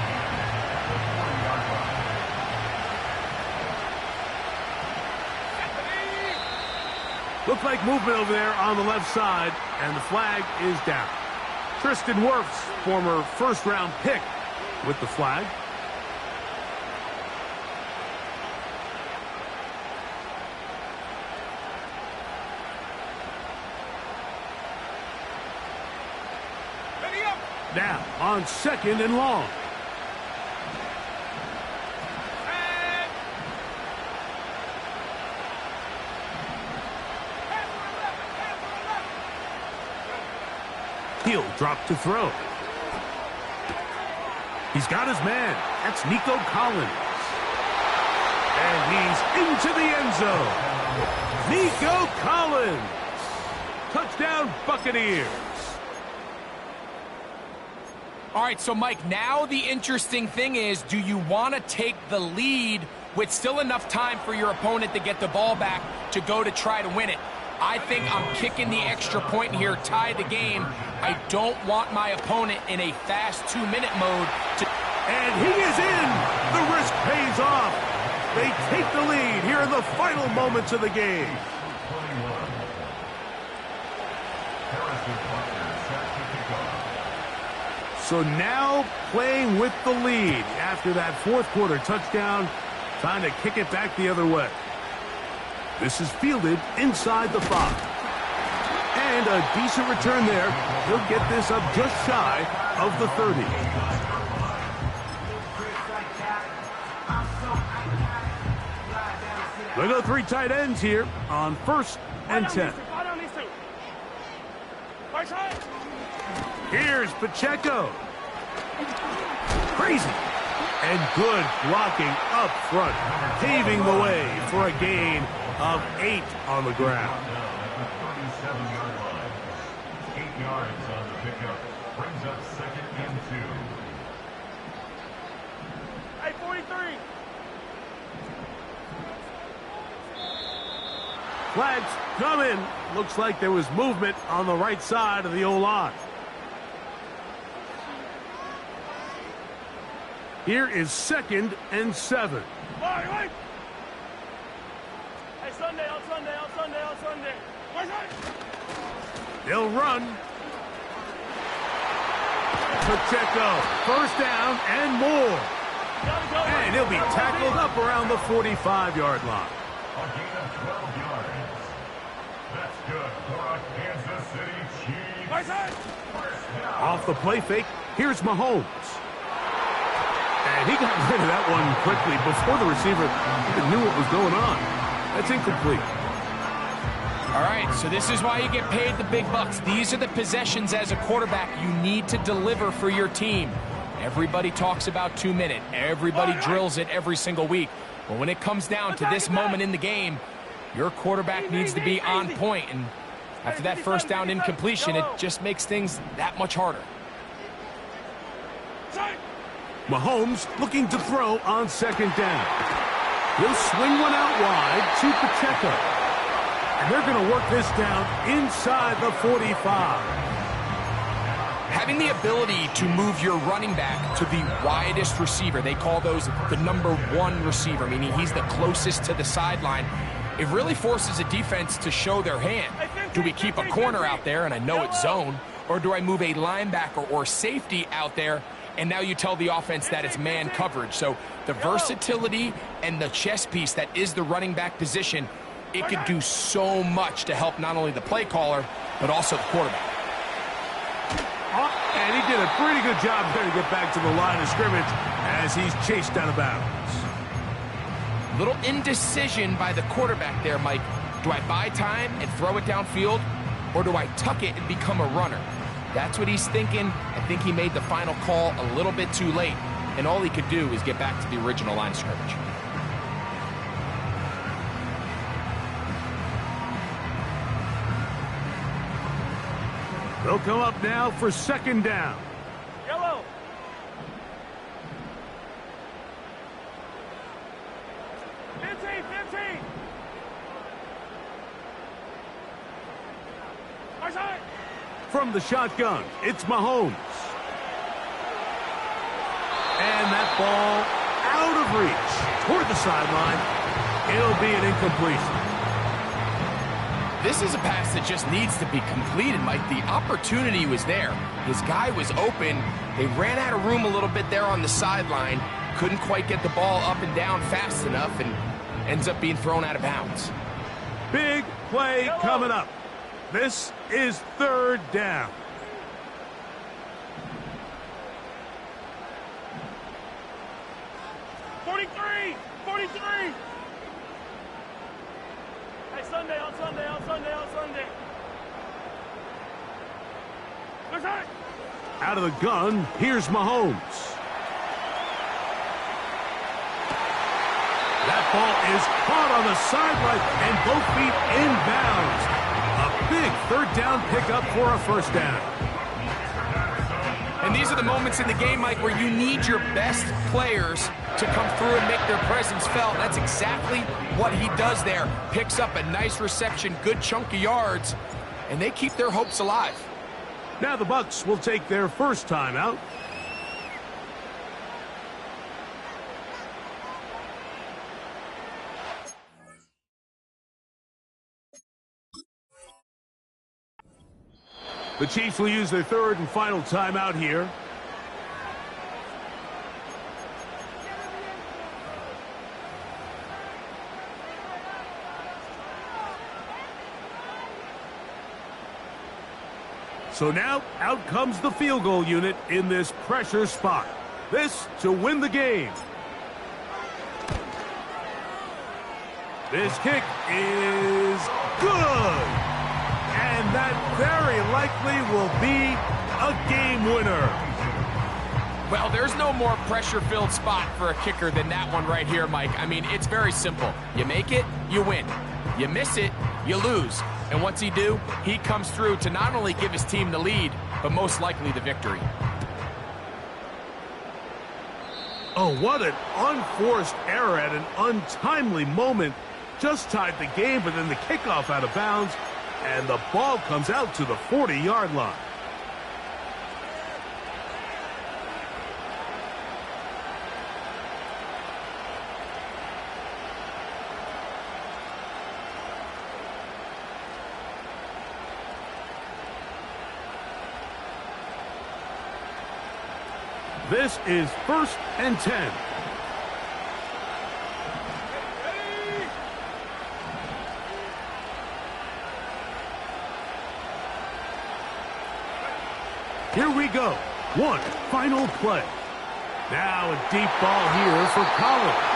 Speaker 1: Looks like movement over there on the left side, and the flag is down. Tristan Wirfs, former 1st-round pick, with the flag. Now on 2nd and long. He'll drop to throw. He's got his man. That's Nico Collins. And he's into the end zone. Nico Collins. Touchdown, Buccaneers.
Speaker 2: All right, so Mike, now the interesting thing is, do you want to take the lead with still enough time for your opponent to get the ball back to go to try to win it? I think I'm kicking the extra point here, tie the game. I don't want my opponent in a fast 2-minute mode.
Speaker 1: And he is in! The risk pays off. They take the lead here in the final moments of the game. So now playing with the lead after that 4th quarter touchdown, trying to kick it back the other way. This is fielded inside the 5. And a decent return there. He'll get this up just shy of the 30. They go 3 tight ends here on 1st and 10. Here's Pacheco. Crazy. And good blocking up front, paving the way for a gain of 8 on the ground.
Speaker 4: 37-yard line. 8 yards on the pickup. Brings up 2nd and 2.
Speaker 3: Hey, 43.
Speaker 1: Flags come in. Looks like there was movement on the right side of the O-line. Here is 2nd and 7.
Speaker 3: Hey, Sunday, on Sunday, on Sunday, on Sunday.
Speaker 1: They'll run. Pacheco, 1st down and more. And he'll be tackled up around the 45-yard line.
Speaker 4: A gain of 12 yards. That's good for a Kansas City Chiefs.
Speaker 1: Off the play fake, here's Mahomes. And he got rid of that one quickly before the receiver even knew what was going on. That's incomplete.
Speaker 2: All right, so this is why you get paid the big bucks. These are the possessions as a quarterback you need to deliver for your team. Everybody talks about 2 minute. Everybody drills it every single week. But when it comes down to this moment in the game, your quarterback needs to be on point. And after that first down incompletion, it just makes things that much harder.
Speaker 1: Mahomes looking to throw on second down. He'll swing one out wide to Pacheco. And they're going to work this down inside the 45.
Speaker 2: Having the ability to move your running back to the widest receiver, they call those the number 1 receiver, meaning he's the closest to the sideline. It really forces a defense to show their hand. Do we keep a corner out there, and I know it's zone, or do I move a linebacker or safety out there, and now you tell the offense that it's man coverage? So the versatility and the chess piece that is the running back position, it could do so much to help not only the play caller, but also the quarterback.
Speaker 1: And he did a pretty good job there to get back to the line of scrimmage as he's chased out of bounds.
Speaker 2: Little indecision by the quarterback there, Mike. Do I buy time and throw it downfield, or do I tuck it and become a runner? That's what he's thinking. I think he made the final call a little bit too late, and all he could do is get back to the original line of scrimmage.
Speaker 1: They'll come up now for second down.
Speaker 3: Yellow. Fifteen.
Speaker 1: From the shotgun, it's Mahomes. And that ball out of reach toward the sideline. It'll be an incompletion.
Speaker 2: This is a pass that just needs to be completed, Mike. The opportunity was there. His guy was open. They ran out of room a little bit there on the sideline. Couldn't quite get the ball up and down fast enough, and ends up being thrown out of bounds.
Speaker 1: Big play coming up. This is third down.
Speaker 3: '43. Hey, Sunday.
Speaker 1: Out of the gun, here's Mahomes. That ball is caught on the sideline and both feet inbounds. A big third down pickup for a first down.
Speaker 2: And these are the moments in the game, Mike, where you need your best players to come through and make their presence felt. That's exactly what he does there. Picks up a nice reception, good chunk of yards, and they keep their hopes alive.
Speaker 1: Now the Bucs will take their first timeout. The Chiefs will use their third and final timeout here. So now, out comes the field goal unit in this pressure spot. This to win the game. This kick is good. And that very likely will be a game winner.
Speaker 2: Well, there's no more pressure-filled spot for a kicker than that one right here, Mike. I mean, it's very simple. You make it, you win. You miss it, you lose. And what's he do? He comes through to not only give his team the lead, but most likely the victory.
Speaker 1: Oh, what an unforced error at an untimely moment. Just tied the game, but then the kickoff out of bounds, and the ball comes out to the 40-yard line. This is 1st and 10. Here we go. One final play. Now a deep ball here for Collins.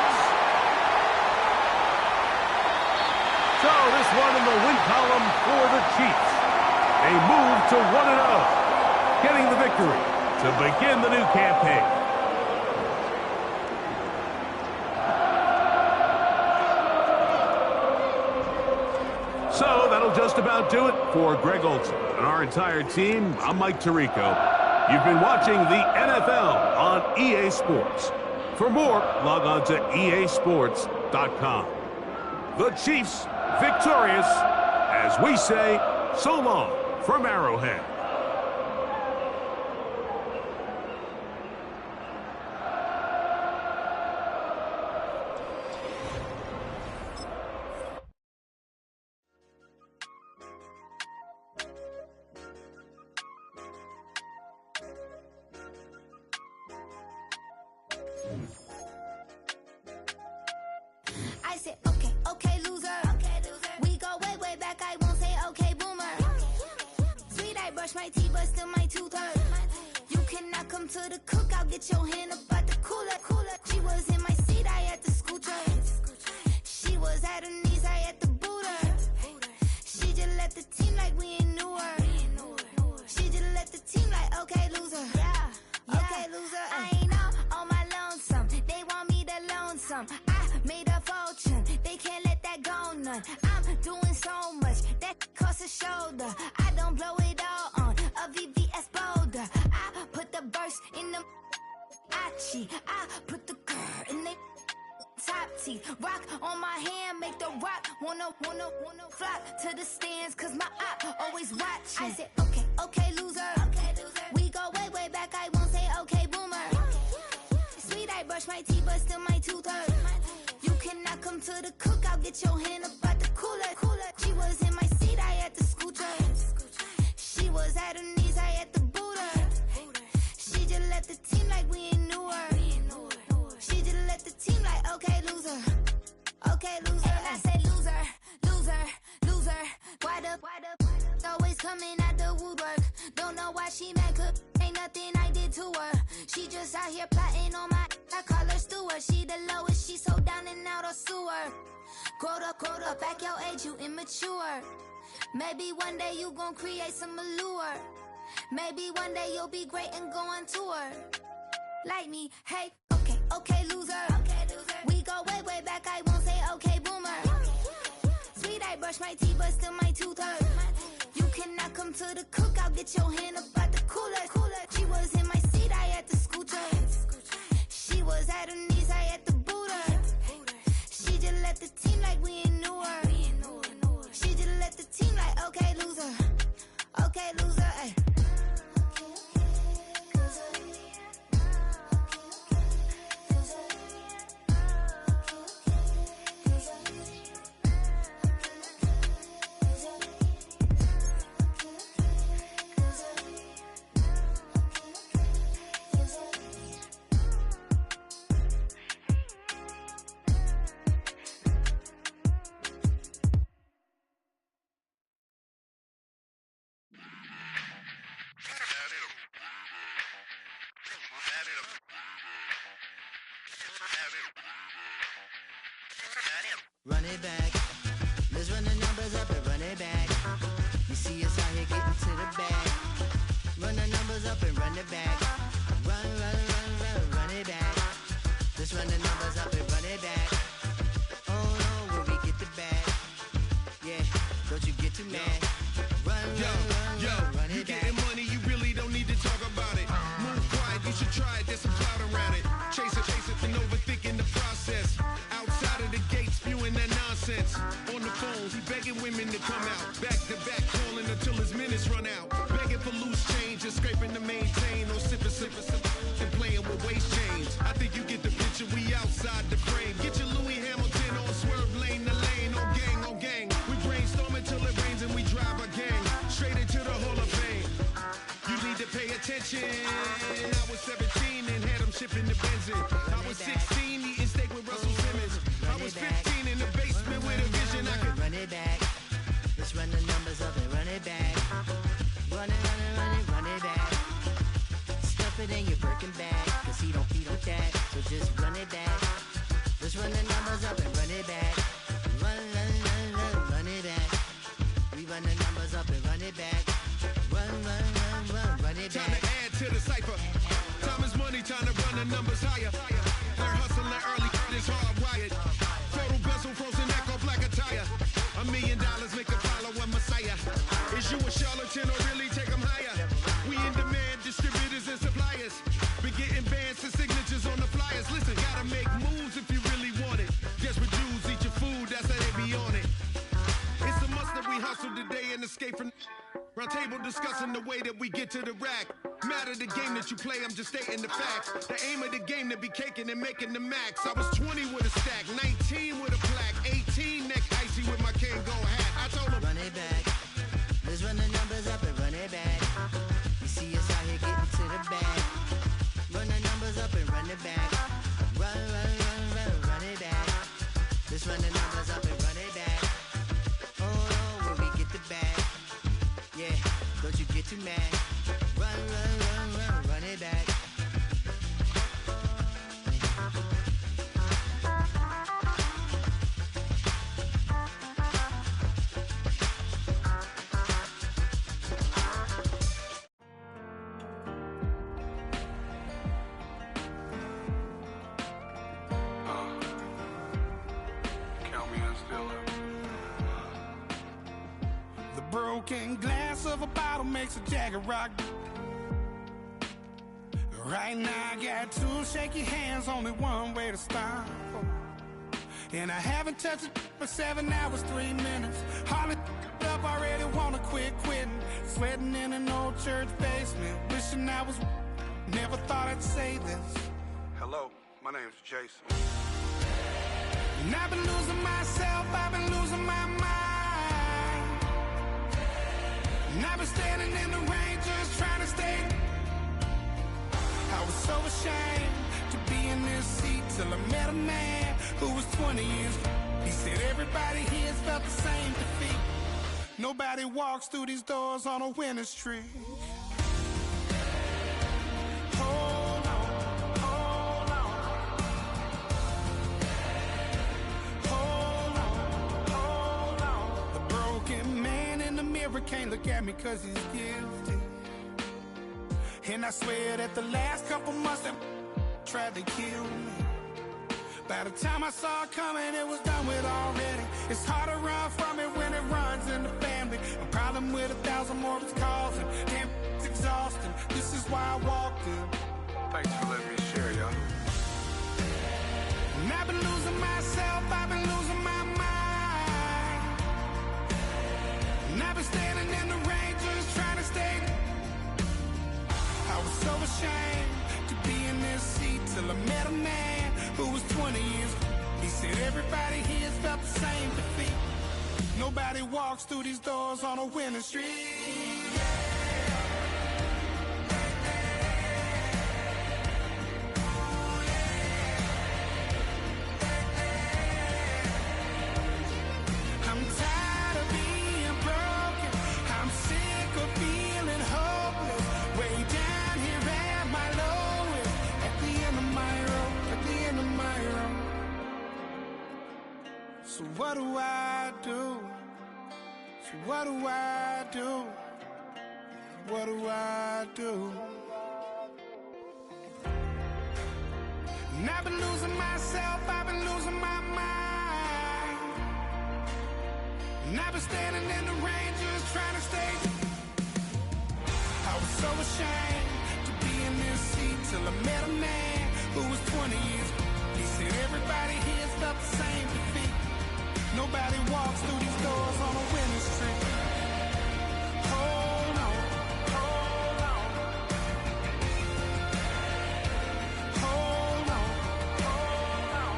Speaker 1: So this one in the win column for the Chiefs. They move to 1-0, getting the victory to begin the new campaign. So that'll just about do it for Greg Olsen and our entire team. I'm Mike Tirico. You've been watching the NFL on EA Sports. For more, log on to easports.com. The Chiefs victorious, as we say, so long from Arrowhead.
Speaker 5: I said, okay, okay, loser. We go way, way back. I won't say, okay, boomer. Sweet, I brush my teeth, but still my tooth hurt. You cannot come to the cookout, get your hand up at the cooler. She was in my seat, I had to scoot her. She was at her knees, I had to boot her. She just left the team like we ain't knew her. She just left the team like, okay, loser. Okay, loser. I ain't on my lonesome. They want me to loan some. I made a fortune. They can't let that go none. I'm doing so much that costs a shoulder. I don't blow it all on a VVS boulder. I put the verse in the Achi. I put the girl in the top teeth. Rock on my hand, make the rock wanna flock to the stands, cause my eye always watching. I said, okay, okay, loser. We go way, way back, I won't say okay, boomer. Sweet, I brush my teeth, but still my tooth hurt. You cannot come to the cookout, get your hand up at the cooler. She was in my seat, I had to scoot her. She was at her knees, I had to boot her. She just left the team like we ain't knew her. She just left the team like, okay, loser. Okay, loser. And I say loser, loser, loser. Why the always coming at the woodwork? Don't know why she mad, cause ain't nothing I did to her. She just out here plotting on my, I call her steward. She the lowest, she so down and out of sewer. Quota, back your age, you immature. Maybe one day you gon' create some allure. Maybe one day you'll be great and go on tour. Like me, hey, okay, okay, loser. We go way, way back, I won't say okay, boomer. Sweet, I brush my teeth, but still my tooth hurt. You cannot come to the cookout, get your hand up at the cooler. She was in my seat, I had to scoot her. She was at her knees, I had to boot her. She just left the team like we ain't knew her. She just left the team like, okay, loser. Okay, loser, ay.
Speaker 6: Run it back. Let's run the numbers up and run it back. You see us out here getting to the bag. Run the numbers up and run it back. Run it back. Let's run the numbers up and run it back. Oh no, where we get the bag. Yeah, don't you get too mad. Run it back.
Speaker 7: Getting money, you really don't need to talk about it. Move quiet, you should try it, there's some clout around it. Chase it, and overthinking the process. Outside of the gate, spewing that nonsense. On the phone, he begging women to come out. Back to back, calling until his minutes run out. Begging for loose change, just scraping to maintain. Or sipping, and playing with waist chains. I think you get the picture, we outside the frame. Get your Louis Hamilton on swerve lane to lane. On gang. We brainstorm until it rains and we drive our gang straight into the Hall of Fame. You need to pay attention. I was 17 and had them shipping the Benzin. I was 16 eating steak with Russell Simmons. I was 15 in the basement with a vision. I could
Speaker 6: run it back. Let's run the numbers up and run it back. Run it back. Stuff it in your Birkin bag, cause he don't with that. So just run it back. Let's run the numbers up and run it back. Run
Speaker 7: the numbers higher. They're hustling early, it's hardwired. Photo bezel, frozen neck off like a tire. $1 million make a follow a messiah. Is you a charlatan or really take them higher? We in demand, distributors and suppliers. Been getting bands and signatures on the flyers. Listen, gotta make moves if you really want it. Desperate Jews eat your food, that's how they be on it. It's a must that we hustle today and escape from round table discussing the way that we get to the rack. Matter the game that you play, I'm just stating the facts. The aim of the game to be caking and making the max. I was 20 with a stack, 19 with a plaque, 18 neck icy with my Kango hat. I told him,
Speaker 6: run it back. Let's run the numbers up and run it back. You see us out here getting to the bag. Run the numbers up and run it back. Run it back. Let's run the numbers up and run it back. Oh no, where we get the bag. Yeah, don't you get too mad. Run it back.
Speaker 8: Count me in still. The broken glass of a bottle makes a Jagger rock. Right now I got two shaky hands, only one way to stop. And I haven't touched it for 7 hours, 3 minutes. Hardly up, already wanna quit quitting. Sweating in an old church basement, wishing I was. Never thought I'd say this.
Speaker 9: Hello, my name's Jason.
Speaker 8: And I've been losing myself, I've been losing my mind. And I've been standing in the rain just trying to stay. I was so ashamed to be in this seat till I met a man who was 20 years. He said everybody here has felt the same defeat. Nobody walks through these doors on a winning streak. Hold on, hold on. Hold on, hold on. The broken man in the mirror can't look at me 'cause he's guilty. And I swear that the last couple months that tried to kill me. By the time I saw it coming, it was done with already. It's hard to run from it when it runs in the family. A problem with 1,000 more it's causing. Damn, it's exhausting. This is why I walked in.
Speaker 9: Thanks for letting me share, y'all.
Speaker 8: And I've been losing myself, I've been losing my mind. And I've been standing in the rain just trying to stay. I was so ashamed to be in this seat till I met a man who was 20 years. He said everybody here's felt the same defeat. Nobody walks through these doors on a winning streak. I'm tired of being broken. I'm sick of feeling hopeless. Way down here at my lowest. At the end of my road. At the end of my road. So what do I do? So what do I do? What do I do? And I've been losing myself, I've been losing my mind. And I've been standing in the rain just trying to stay. I was so ashamed to be in this seat till I met a man who was 20 years. He said everybody here's felt the same defeat. Nobody walks through these doors on a winning streak. Hold on, hold on. Hold on, hold on.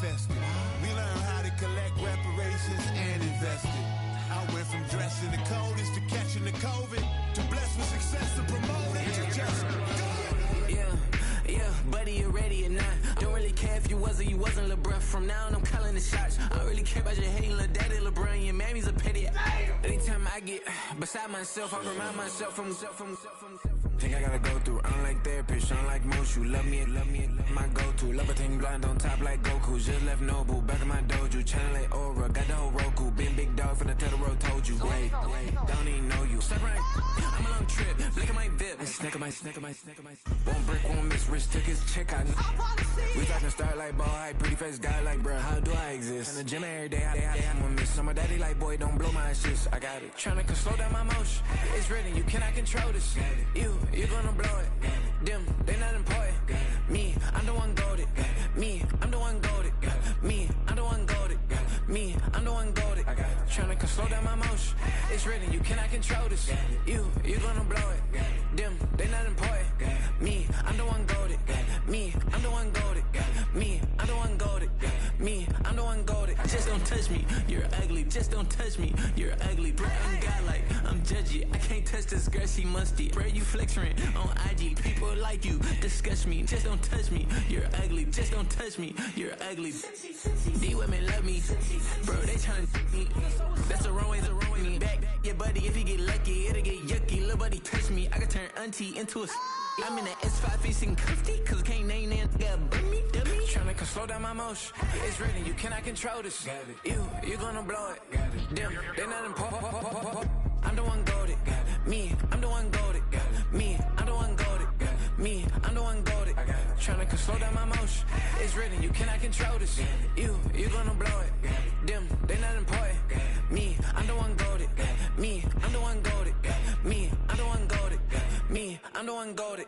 Speaker 8: manifested. We learned how to collect reparations and invest it. I went from dressing the coldest to catching the COVID, to blessed with success and promoted to just go.
Speaker 10: Yeah, buddy, you ready or not? Don't really care if you was or you wasn't LeBron. From now on, I'm calling the shots. I don't really care about your hating little daddy LeBron. Your mammy's a pity. Anytime I get beside myself, I remind myself from. Think I gotta go through. I don't like therapists, I don't like most. You love me, my go-to. Love a thing blind on top like Goku. Just left Nobu, back in my dojo. Channel like Aura, got the whole Roku. Been big dog from the Tether Road, told you. Wait, don't even know you. Step right, I'm a long trip. Look at my VIP. Snack of my. Won't break, won't miss. Rich took his check out. We talking start like ball hype. Pretty face guy like, bruh, how do I exist? In the gym every day, I'm gonna miss. My daddy like, boy, don't blow my assist. I got it. Tryna slow down my motion. It's written, you cannot control this. You gonna blow it. Them, they not important. Me, I'm the one goated. Me, I'm the one goated. Me, I'm the one goated. Me, I'm the one goated. Tryna slow down my motion. It's written, you cannot control this. You gonna blow it. Them, they not important. Me, I'm the one goated. Me, I'm the one goated. Me, I'm the one goated. Me, I'm the one goated. Just don't touch me, you're ugly. Just don't touch me, you're ugly. Bro, I'm godlike, I'm judgy. I can't touch this girl, she musty. Bro, you flexing on IG. People like you disgust me. Just don't touch me, you're ugly. Just don't touch me, you're ugly. These women love me, bro, they tryna me. That's the wrong way, back your buddy, if he get lucky, it'll get yucky. Little buddy touch me, I can turn auntie into a. I'm in the S5 facing comfy, cause can't name that dummy. Tryna slow down my motion. It's written, you cannot control this. You gonna blow it. Them, they not important. I'm the one goated. Me, I'm the one goated. Me, I'm the one goated. Me, I'm the one goated. Tryna slow down my motion. It's written, you cannot control this. You gonna blow it. Them, they not important. Me, I'm the one goated. Me, I'm the one goated. Me, I'm the one goated. Me, I'm the one goated.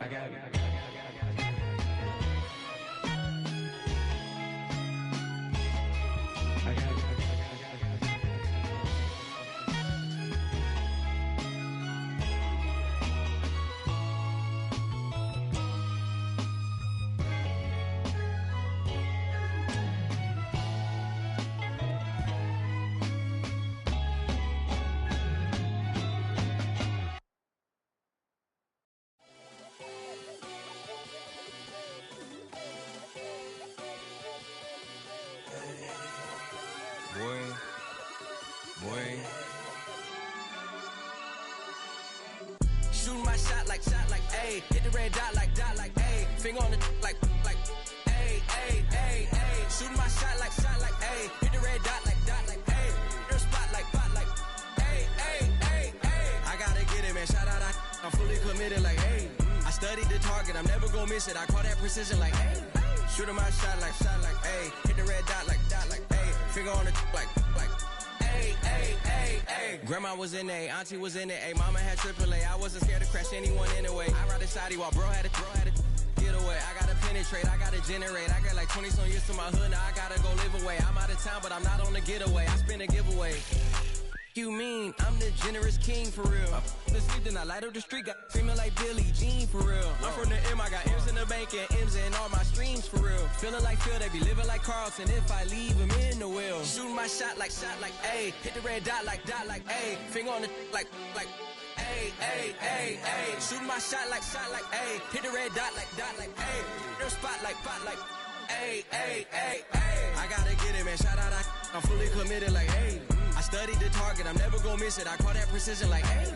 Speaker 10: Shooting my shot like, ayy. Hit the red dot like, ayy. Finger on the like, ayy, ayy, ayy, ayy. Shooting my shot like, ayy. Hit the red dot like, ayy. Your spot like, ayy, ayy, ayy, ayy. I gotta get it, man. Shout out, I'm fully committed like, ayy. I studied the target, I'm never gonna miss it. I call that precision like, ayy. Shooting my shot like, ayy. Hit the red dot like, ayy. Finger on the like, ayy, ayy, ayy, ayy. Grandma was in A, auntie was in it, ayy. Mama had AAA, I wasn't scared to crash anyone anyway. I ride a shotty while bro had to get away. I gotta penetrate, I gotta generate. I got like 20 some years to my hood, now I gotta go live away. I'm out of town, but I'm not on the getaway. I spin a giveaway. You mean I'm the generous king for real? The sleep, then I light up the street, got screaming like Billie Jean for real. I'm from the M, I got M's in the bank and M's in all my streams for real. Feeling like Phil, they be living like Carlton if I leave him in the wheel. Shooting my shot like, ayy. Hit the red dot like, ayy. Finger on the like, ayy, ayy, ayy, ayy. Shooting my shot like, ayy. Hit the red dot like, ayy. Your spot like, ayy, ayy, ayy, ayy. I gotta get it, man. Shout out, I'm fully committed like, ayy. I studied the target, I'm never gonna miss it. I call that precision like, ayy.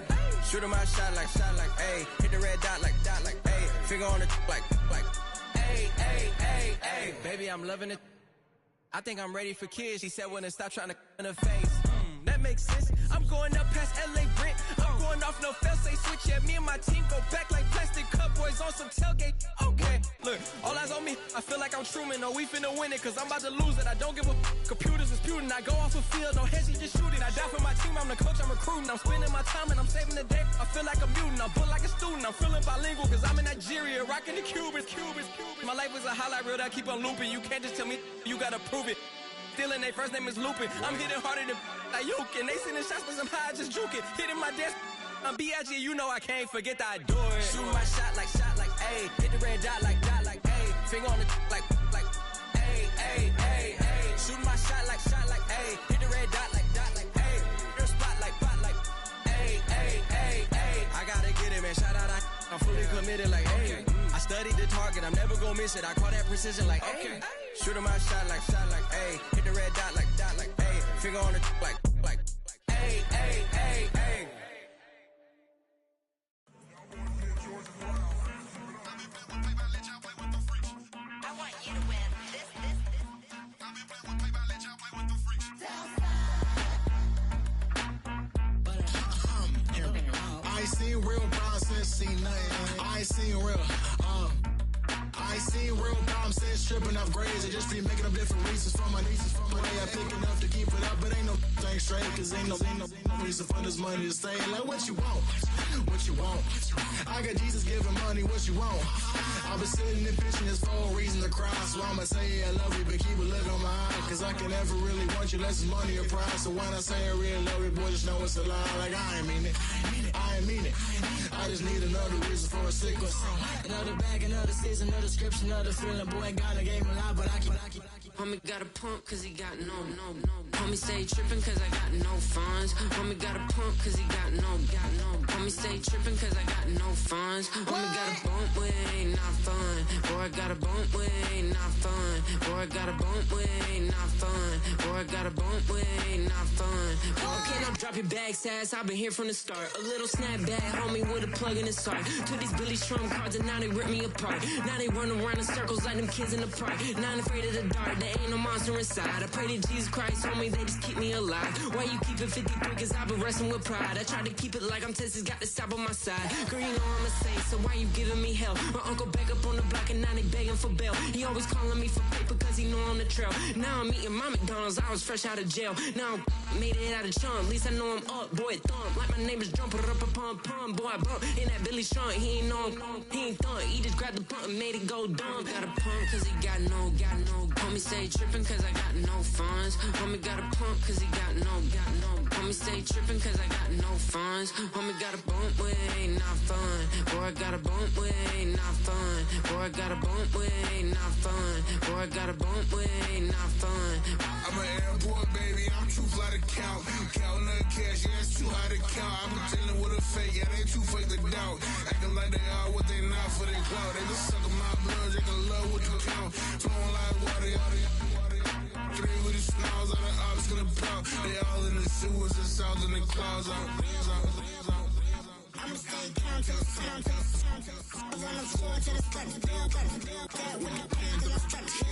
Speaker 10: Shooting my shot like, ayy. Hit the red dot like, ayy. Finger on the like, ayy, ayy, ayy, ayy. Baby, I'm loving it. I think I'm ready for kids. She said when to stop trying to in her face. That makes sense. I'm going up past LA Brent. I'm going off no fail, say switch. Yeah, me and my team go back like plastic cup boys on some tailgate. Okay, look, all eyes on me. I feel like I'm Truman. No, we finna win it, cause I'm about to lose it. I don't give a computers is putin'. I go off the field, no heads, just shooting. I die for my team, I'm the coach, I'm recruiting. I'm spending my time and I'm saving the day. I feel like a mutant, I'm built like a student. I'm feeling bilingual, cause I'm in Nigeria, rocking the Cubans. My life is a highlight reel that I keep on looping. You can't just tell me, you gotta prove it. Stealing, their first name is Lupin. I'm hitting harder than Ayuk, and they sending shots, but I'm high, just juke it. Hitting my desk, I'm B.I.G., you know I can't forget that I do it. Shooting my shot like, ayy. Hit the red dot like, ayy. Finger on the like, ayy, ay, ay, ay. Shoot my shot like, ay. Hit the red dot like, ay. Your spot like, ay, ay, ay, ay. I gotta get it, man. Shout out, I'm fully committed like, hey. I studied the target, I'm never gonna miss it. I call that precision like, hey. Shooting my shot like, ay. Hit the red dot like, ay. Finger on the like, ay, ay, ay, ay.
Speaker 11: I ain't seen real problems since seen nothing. I ain't seen real, I ain't seen real problems since stripping off grades. I just be making up different reasons for my nieces. For my day, I pick enough to keep it up, but ain't no thing straight. Cause ain't no reason for this money to stay. Like what you want, what you want. I got Jesus giving money, what you want. I've been sitting and pitching this for a reason to cry. So I'ma say I love you, but keep a look on my eye. Cause I can never really want you unless it's money or pride. So when I say I really love you, boy, just know it's a lie. Like I ain't mean it, I ain't mean it. I just need another reason for a sickle.
Speaker 6: Another bag, another season, another description, another feeling. Boy, God, I gave him a lot, but I keep.
Speaker 12: Homie got a pump cause he got no. Homie stay trippin' cause I got no funds. Homie got a pump cause he got no. Homie stay trippin' cause I got no funds. Homie got a bump with it ain't not fun. Boy, I got a bump with it ain't not fun. Boy, I got a bump with it ain't not fun. Boy, I got a bump with it ain't not fun. Okay, now drop your bag, sass. I've been here from the start. A little snapback, homie, with a plug in his heart. Took these Billy Strum cards and now they rip me apart. Now they run around in circles like them kids in the park. Now I'm afraid of the dark, there ain't no monster inside. I pray to Jesus Christ, homie, they just keep me alive. Why you keep it 53? Cause I've been wrestling with pride. I try to keep it like I'm Texas, got the stop on my side. Girl, you know I'm a saint, so why you giving me hell? My uncle back up on the block and now they begging for bail. He always calling me for paper cause he know I'm the trail. Now I'm eating my McDonald's, I was fresh out of jail. Now I made it out of chunk, at least I know I'm up, boy, thump. Like my neighbors jumping up a pum. Boy, I bump in that Billy Strong, he ain't know him, he ain't thump. He just grabbed the pump and made it go dumb. Got a pump cause he got no. Homie stay trippin' cause I got no funds. Homie got a pump cause he got no. Homie stay trippin' cause I got no funds. Homie got a bump with it ain't not fun. Boy, I got a bump with it ain't not fun. Boy, I got a bump with it ain't not fun. Boy, I got a bump with it ain't not fun.
Speaker 7: I'm an airport baby, I'm too fly to count. Counting the cash, yeah, it's too high to count. I'm pretending with a fake, yeah, they too fake to doubt. Acting like they are what they not for their clout. They just suckin' my blood, they can love what you count. Flowing like water, three with the smiles, all the ops gonna pop. They all in the sewers and south in the clouds.
Speaker 5: I'ma stay down to the sound, to the sound, to the sound. On the floor to the skirt, to build that with the pan to the structure.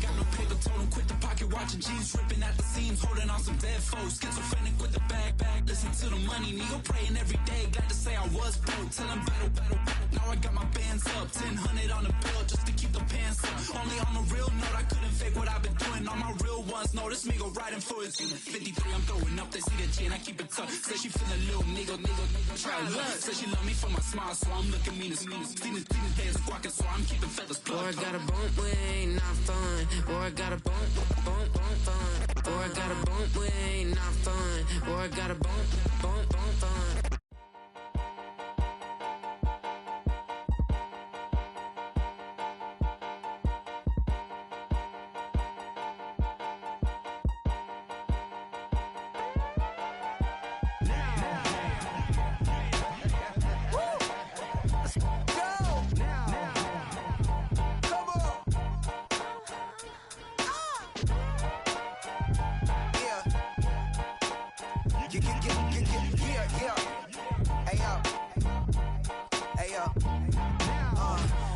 Speaker 13: Got no paper, told him quit the pocket, watching jeans ripping at the seams, holding on some dead foes. Schizophrenic with the bag. Listen to the money, nigga praying every day. Glad to say I was broke, tell him battle. Now I got my bands up, 1000 on the bill just to keep the pants up. Only on a real note, I couldn't fake what I've been doing. All my real ones know this nigga riding for his 53. I'm throwing up, they see the chain, I keep it tough. Say she feeling a little nigga, try luck. Say she love me for my smile, so I'm looking mean as Seen the days squawking, so I'm keeping feathers plugged.
Speaker 12: Boy, I got a bump with it ain't not fun. Boy, I got a bump fun. Boy, I got a bump with it ain't not fun. Boy, I got a bump fun.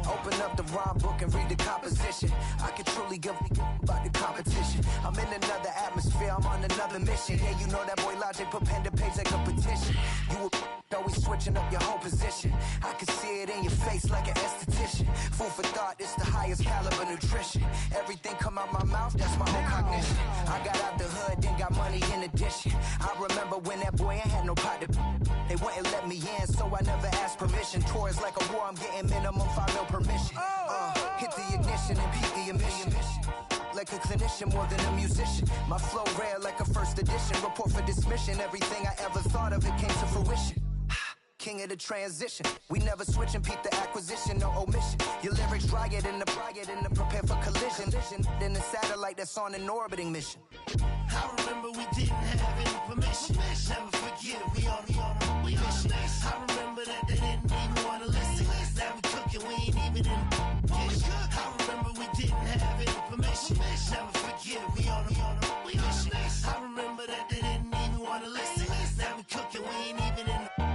Speaker 14: Open up the rhyme book and read the composition. I can truly give about the competition. I'm in another atmosphere, I'm on another mission. Yeah, you know that boy Logic put pen to page like a petition. You always switching up your whole position. I can see it in your face like an esthetician. Food for thought, it's the highest caliber nutrition. Everything come out my mouth, that's my own cognition. I got out the hood, then got money in addition. I remember when that boy ain't had no pot to. They wouldn't let me in, so I never asked permission. Tours like a war, I'm getting minimum 5 mil permission. Hit the ignition and beat the emission. Like a clinician more than a musician. My flow rare like a first edition. Report for dismission. Everything I ever thought of, it came to fruition. king of the transition. We never switch and peep the acquisition, no omission. Your lyrics dry it in the prepare for collision. Then the satellite that's on an orbiting mission.
Speaker 15: I remember we didn't have any permission. Never forget we on a mission. I remember that they didn't even want to listen. Now we cooking, we ain't even in the kitchen. I remember we didn't have any permission. Never forget we on a mission. I remember that they didn't even want to listen. Now we cooking, we ain't even in the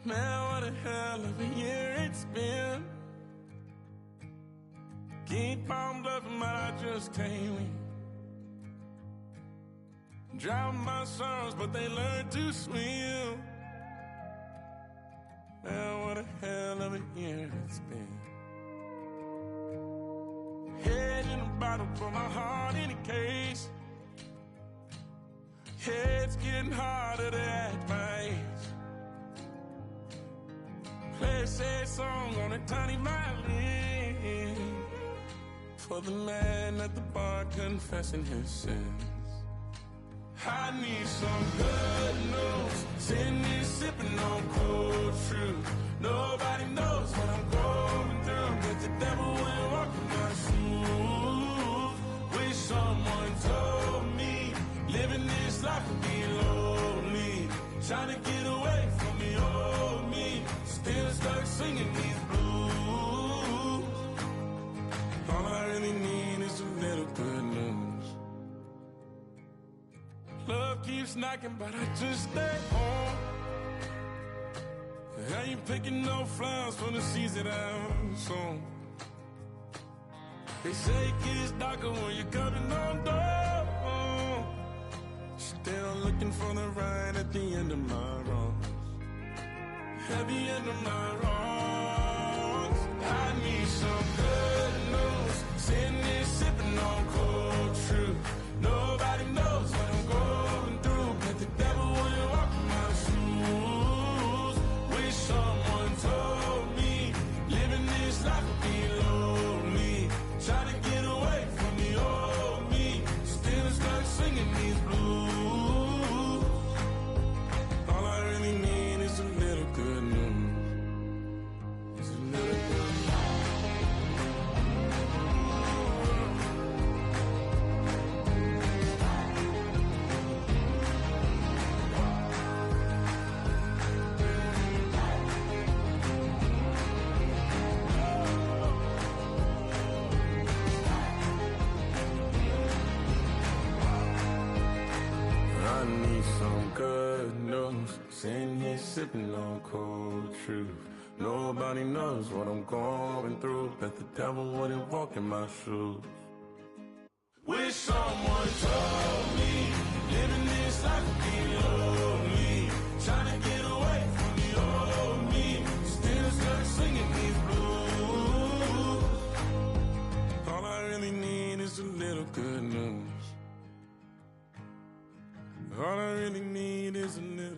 Speaker 16: Man, what a hell of a year it's been. Keep on bluffing, but I just can't win. Drown my sons, but they learn to swim. Man, what a hell of a year it's been. Head in a bottle, for my heart in a case. It's getting harder to act my age. Play a sad song on a tiny violin for the man at the bar confessing his sins. I need some good news. Sitting here sipping on cold truth. Nobody knows what I'm going through, but the devil will walk in my shoes. Wish someone told me living this life would be lonely. Trying to get away from the old me. Still stuck singing these blues. All I really need is a little good news. Love keeps knocking, but I just stay home. I ain't picking no flowers for the seeds that I've sown. They say it gets darker when you're coming on door. Still looking for the ride at the end of my wrongs. At the end of my wrongs, I need some good news. Sitting here sipping on cold truth. Nobody knows what I'm going through, but the devil wouldn't walk in my shoes. Wish someone told me living this life would be lonely. Trying to get away from the old me, still stuck singing these blues. All I really need is a little good news. It's a little good news. I need some good news. Sitting here sipping on cold truth. Nobody knows what I'm going through, but the devil wouldn't walk in my shoes. Wish someone told me living this life would be lonely. Trying to get away from the old me, still stuck singing these blues. All I really need is a little good news. All I really need is a little,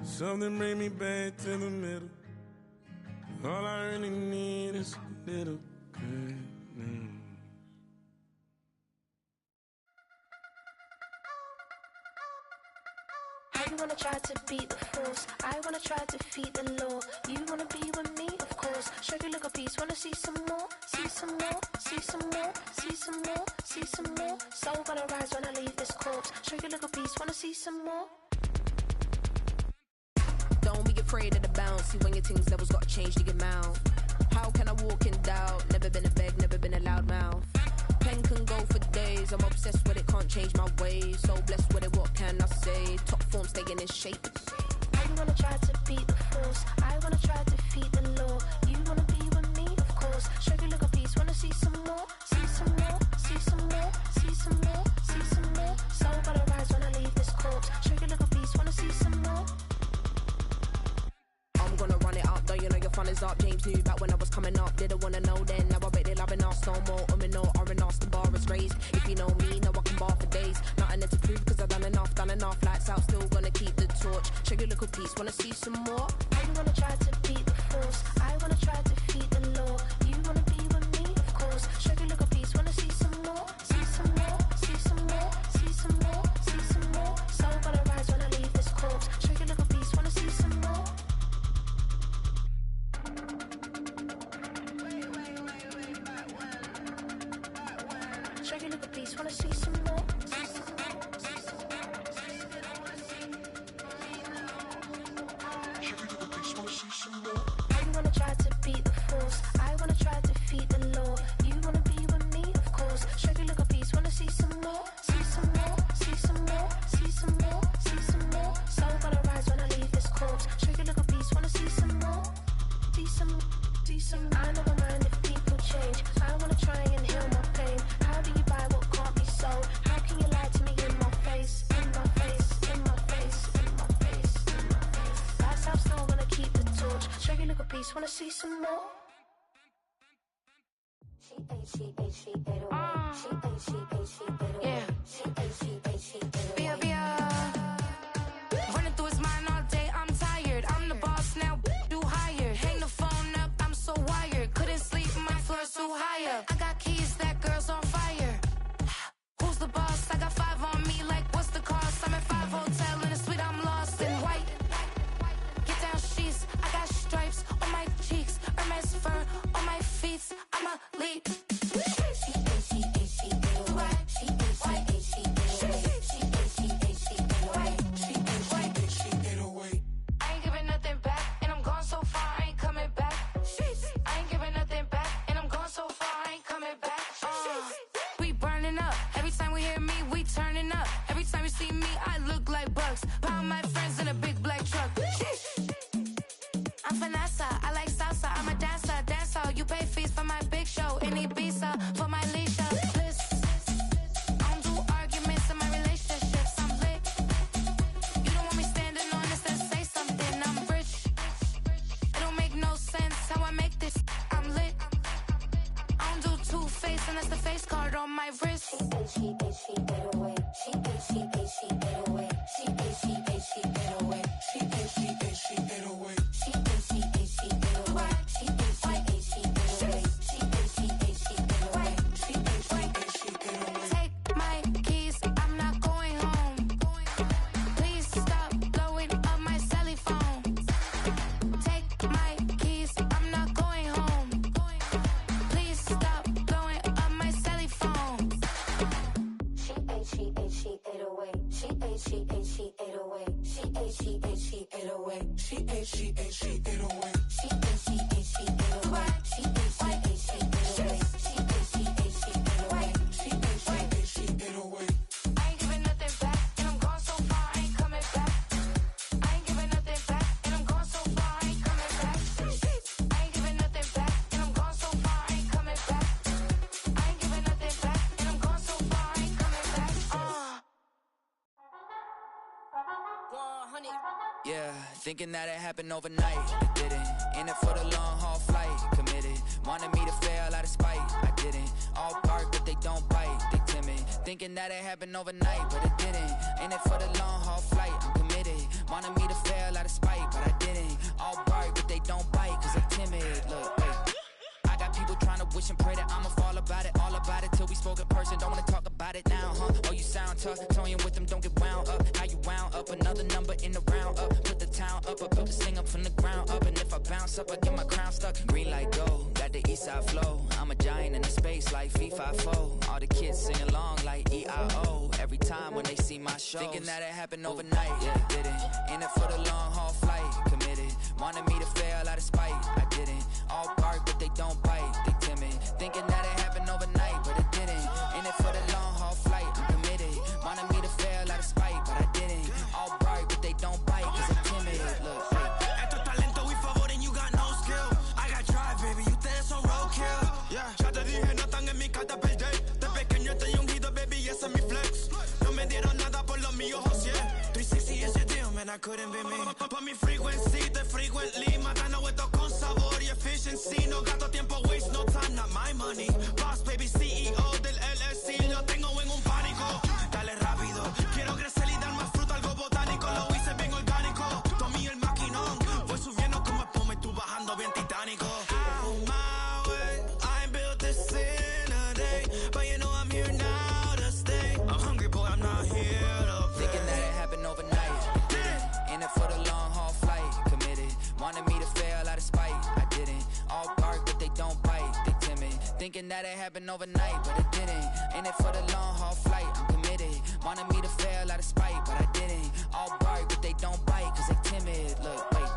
Speaker 16: something bring me back to the middle. All I really need is a little good news.
Speaker 17: You wanna try to beat the force, I wanna try to defeat the law. You wanna be with me, of course. Show you look a piece, wanna see some more, see some more, see some more, see some more, see some more. Soul gonna rise when I leave this corpse. Show you look a piece, wanna see some more.
Speaker 18: Don't be afraid of the bounce. See when your things levels gotta change to get mouth. How can I walk in doubt? Never been a beg, never been a loud mouth. Pen can go for days. I'm obsessed with it, can't change my ways. So blessed with it, what can I say? Top form staying in shape.
Speaker 17: You wanna try to beat the force, I wanna try to defeat the law. You wanna be with me, of course. Show you look a piece, wanna see some more, see some more, see some more, see some more, see some more. Soul gonna rise when I leave this corpse. Show you look a piece, wanna see some more.
Speaker 18: I'm gonna run it up, though you know your fun is up. James knew back when I was coming up, didn't wanna know then. Now I bet they're loving us no more. No R&R, the bar is raised. If you know me, know I can bar for days. Nothing there to prove, cause I've done enough. Lights out, still gonna keep the torch. Show you a little piece, wanna see some more?
Speaker 17: You wanna try to beat the force, I wanna try to defeat the law. You wanna be with me, of course. Show you a little piece, wanna see some more, see some more, see some more, see some more, see some more. Soul gonna rise when I leave this corpse. Show you a little piece, wanna see some more. Show you a little piece, wanna see some more. You wanna try to beat the force, I wanna try to defeat the law. You wanna be with me, of course. Show you look a piece, wanna see some more, see some more, see some more, see some more, see some more. Soul gonna rise when I leave this corpse. Show you look a piece, wanna see some more, see some, see some. I never mind if people change. I wanna try and heal my pain. How do you buy what can't be sold? How can you lie to me in my face, in my face, in my face, in my face, in my face? That's how still gonna keep the torch. Show you look a piece, wanna see some more?
Speaker 12: Running through his mind all day, I'm tired. I'm the boss now, do higher. Hang the phone up, I'm so wired. Couldn't sleep, my floor's too higher. I got keys, that girl's on fire. Who's the boss? I got 5 on me, like what's the cost? I'm at 5 hotel in a suite, I'm lost in white. Get down sheets, I got stripes on my cheeks, Hermes fur on my feet. I'm a lead.
Speaker 13: ain't, she ain't, she 808.
Speaker 5: She ain't, she ain't, she 808. She ain't, she ain't, she 808. She ain't, she ain't, she 808.
Speaker 13: She ain't, she ain't, she 808.
Speaker 17: I ain't giving nothing back, and I'm going so far, I ain't coming back. I ain't giving nothing back, and I'm going so far, I ain't coming back. I ain't giving nothing back, and I'm going so far, I ain't coming back. I ain't giving nothing back, and I'm going so far, I ain't coming back.
Speaker 19: Yeah, thinking that it happened overnight, it didn't. In it for the long haul flight, committed. Wanted me to fail out of spite, I didn't. All bark but they don't bite, they timid. Thinking that it happened overnight, but it didn't. In it for the long haul flight, I'm committed. Wanted me to fail out of spite, but I didn't. All bark but they don't bite, cause they're timid. Look, wait. I got people trying to wish and pray that I'ma fall about it, all about it till we spoke in person. Don't wanna talk about it now, huh? Oh, you sound tough, toying with them, don't get wound up. How you wound up? Another number in the round up. Put the town up, I built this thing up from the ground up. And if I bounce up, I get my crown stuck. Green light go, got the east side flow. I'm a giant in the space like FIFA4. All the kids sing along like EIO. Every time when they see my show, thinking that it happened overnight, yeah, it didn't. In it for the long haul flight, committed. Wanted me to fail out of spite, I didn't. All bark but they don't bite, they timid. Thinking that it happened overnight, but it didn't. In it for the long haul flight, I'm committed. Wanted me to fail out of spite, but I didn't. All bark but they don't bite, cause they're timid. Look,
Speaker 13: Esto es talento y favor and you got no skill. I got drive, baby, ustedes son roadkill. Yeah, ya te dije, no están en mi carta perder. De pequeño estoy ungido, baby, ese es mi flex. No me dieron nada por lo mío, José. 360 is your deal, man, I couldn't be me. Pa' mi frequency, te frequently. Matando esto con sabor y efficiency. No gasto tiempo, waste no time, not my money. Boss, baby, CEO del LLC. Lo tengo en un pánico. Dale rápido, quiero crecer y dar más fruto, algo botánico. Lo hice bien orgánico. Tomé el maquinón. Voy subiendo como espuma y tú bajando bien titánico. On my way, I ain't built this in a day. But you know I'm here now to stay. I'm hungry, boy, I'm not here to play.
Speaker 19: thinking that it happened overnight, it didn't. In it for the long haul flight, committed. Wanted me to fail out of spite, I didn't. All bark but they don't bite, they timid. Thinking that it happened overnight, but it didn't. In it for the long haul flight, I'm committed. Wanted me to fail out of spite, but I didn't. All bark but they don't bite, cause they timid. Look, wait.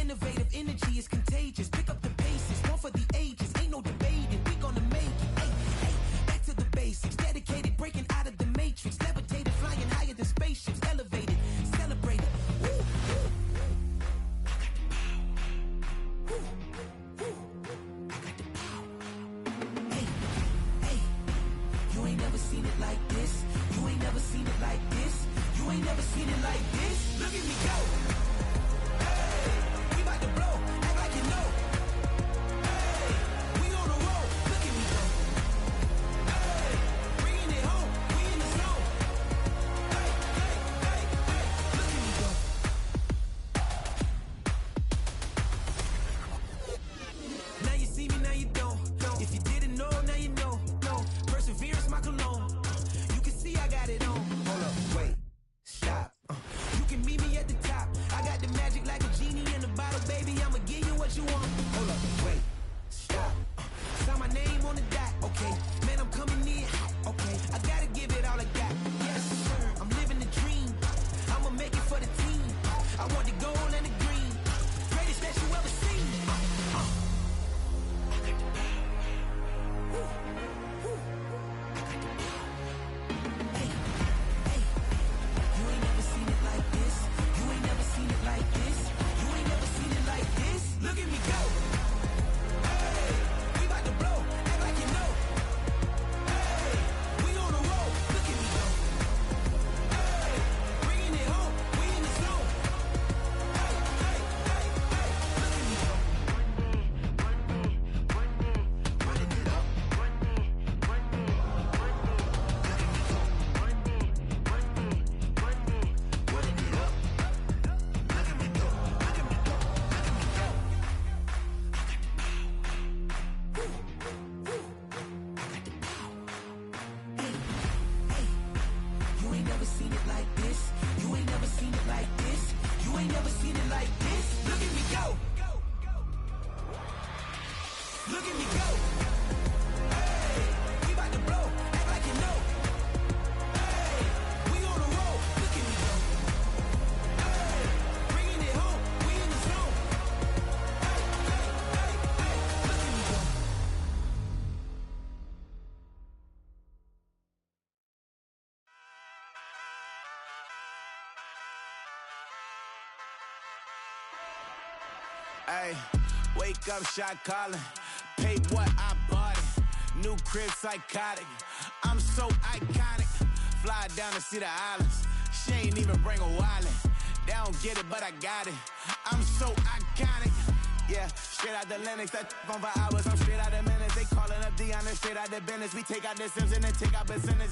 Speaker 13: Innovative energy is contagious. Pick up the paces, one for the ages. Ain't no debating, we gonna make it. Hey, hey, back to the basics. Dedicated, breaking out of the matrix. Levitated, flying higher than spaceships. Elevated, celebrated. Woo, woo. I got the power. Woo, woo. I got the power. Hey, hey, you ain't never seen it like this. You ain't never seen it like this. You ain't never seen it like this. Look at me go. I got
Speaker 10: look at me go. Hey, we about to blow, act like you know. Hey, we on the road, look at me go. Hey, bringing it home, we in the zone. Hey, hey, hey, hey, look at me go.
Speaker 20: Hey, wake up, shot calling. Pay what I bought it. New crib, psychotic. I'm so iconic. Fly down to see the islands. She ain't even bring a wallet. They don't get it, but I got it. I'm so iconic. Yeah, straight out the Lennox. That on for hours. I'm straight out the minutes. They calling up Deanna, straight out the business. We take out the Sims and then take out percentage.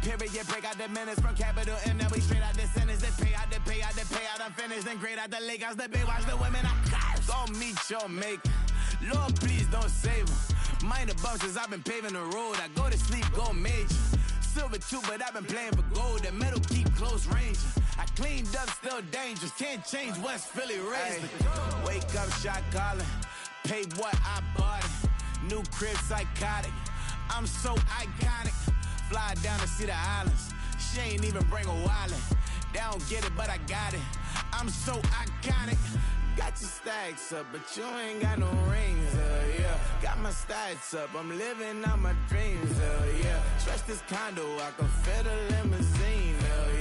Speaker 20: Period, break out the minutes from capital M. Now we straight out the sentence. They pay out, they pay out, they pay out. I'm finished. Then grade out the lake house. The bay watch the women. I'm go meet your maker. Lord, please don't save them. Mind the bumps as I've been paving the road. I go to sleep, go major. Silver too, but I've been playing for gold. The metal keep close range. I cleaned up, still dangerous. Can't change West Philly raised. Wake up, shot calling. Pay what I bought it. New crib, psychotic. I'm so iconic. Fly down to see the islands. She ain't even bring a wallet. They don't get it, but I got it. I'm so iconic. Got your stacks up, but you ain't got no rings, yeah. Got my stats up, I'm living out my dreams, yeah. Stretch this condo, I can fit a limousine,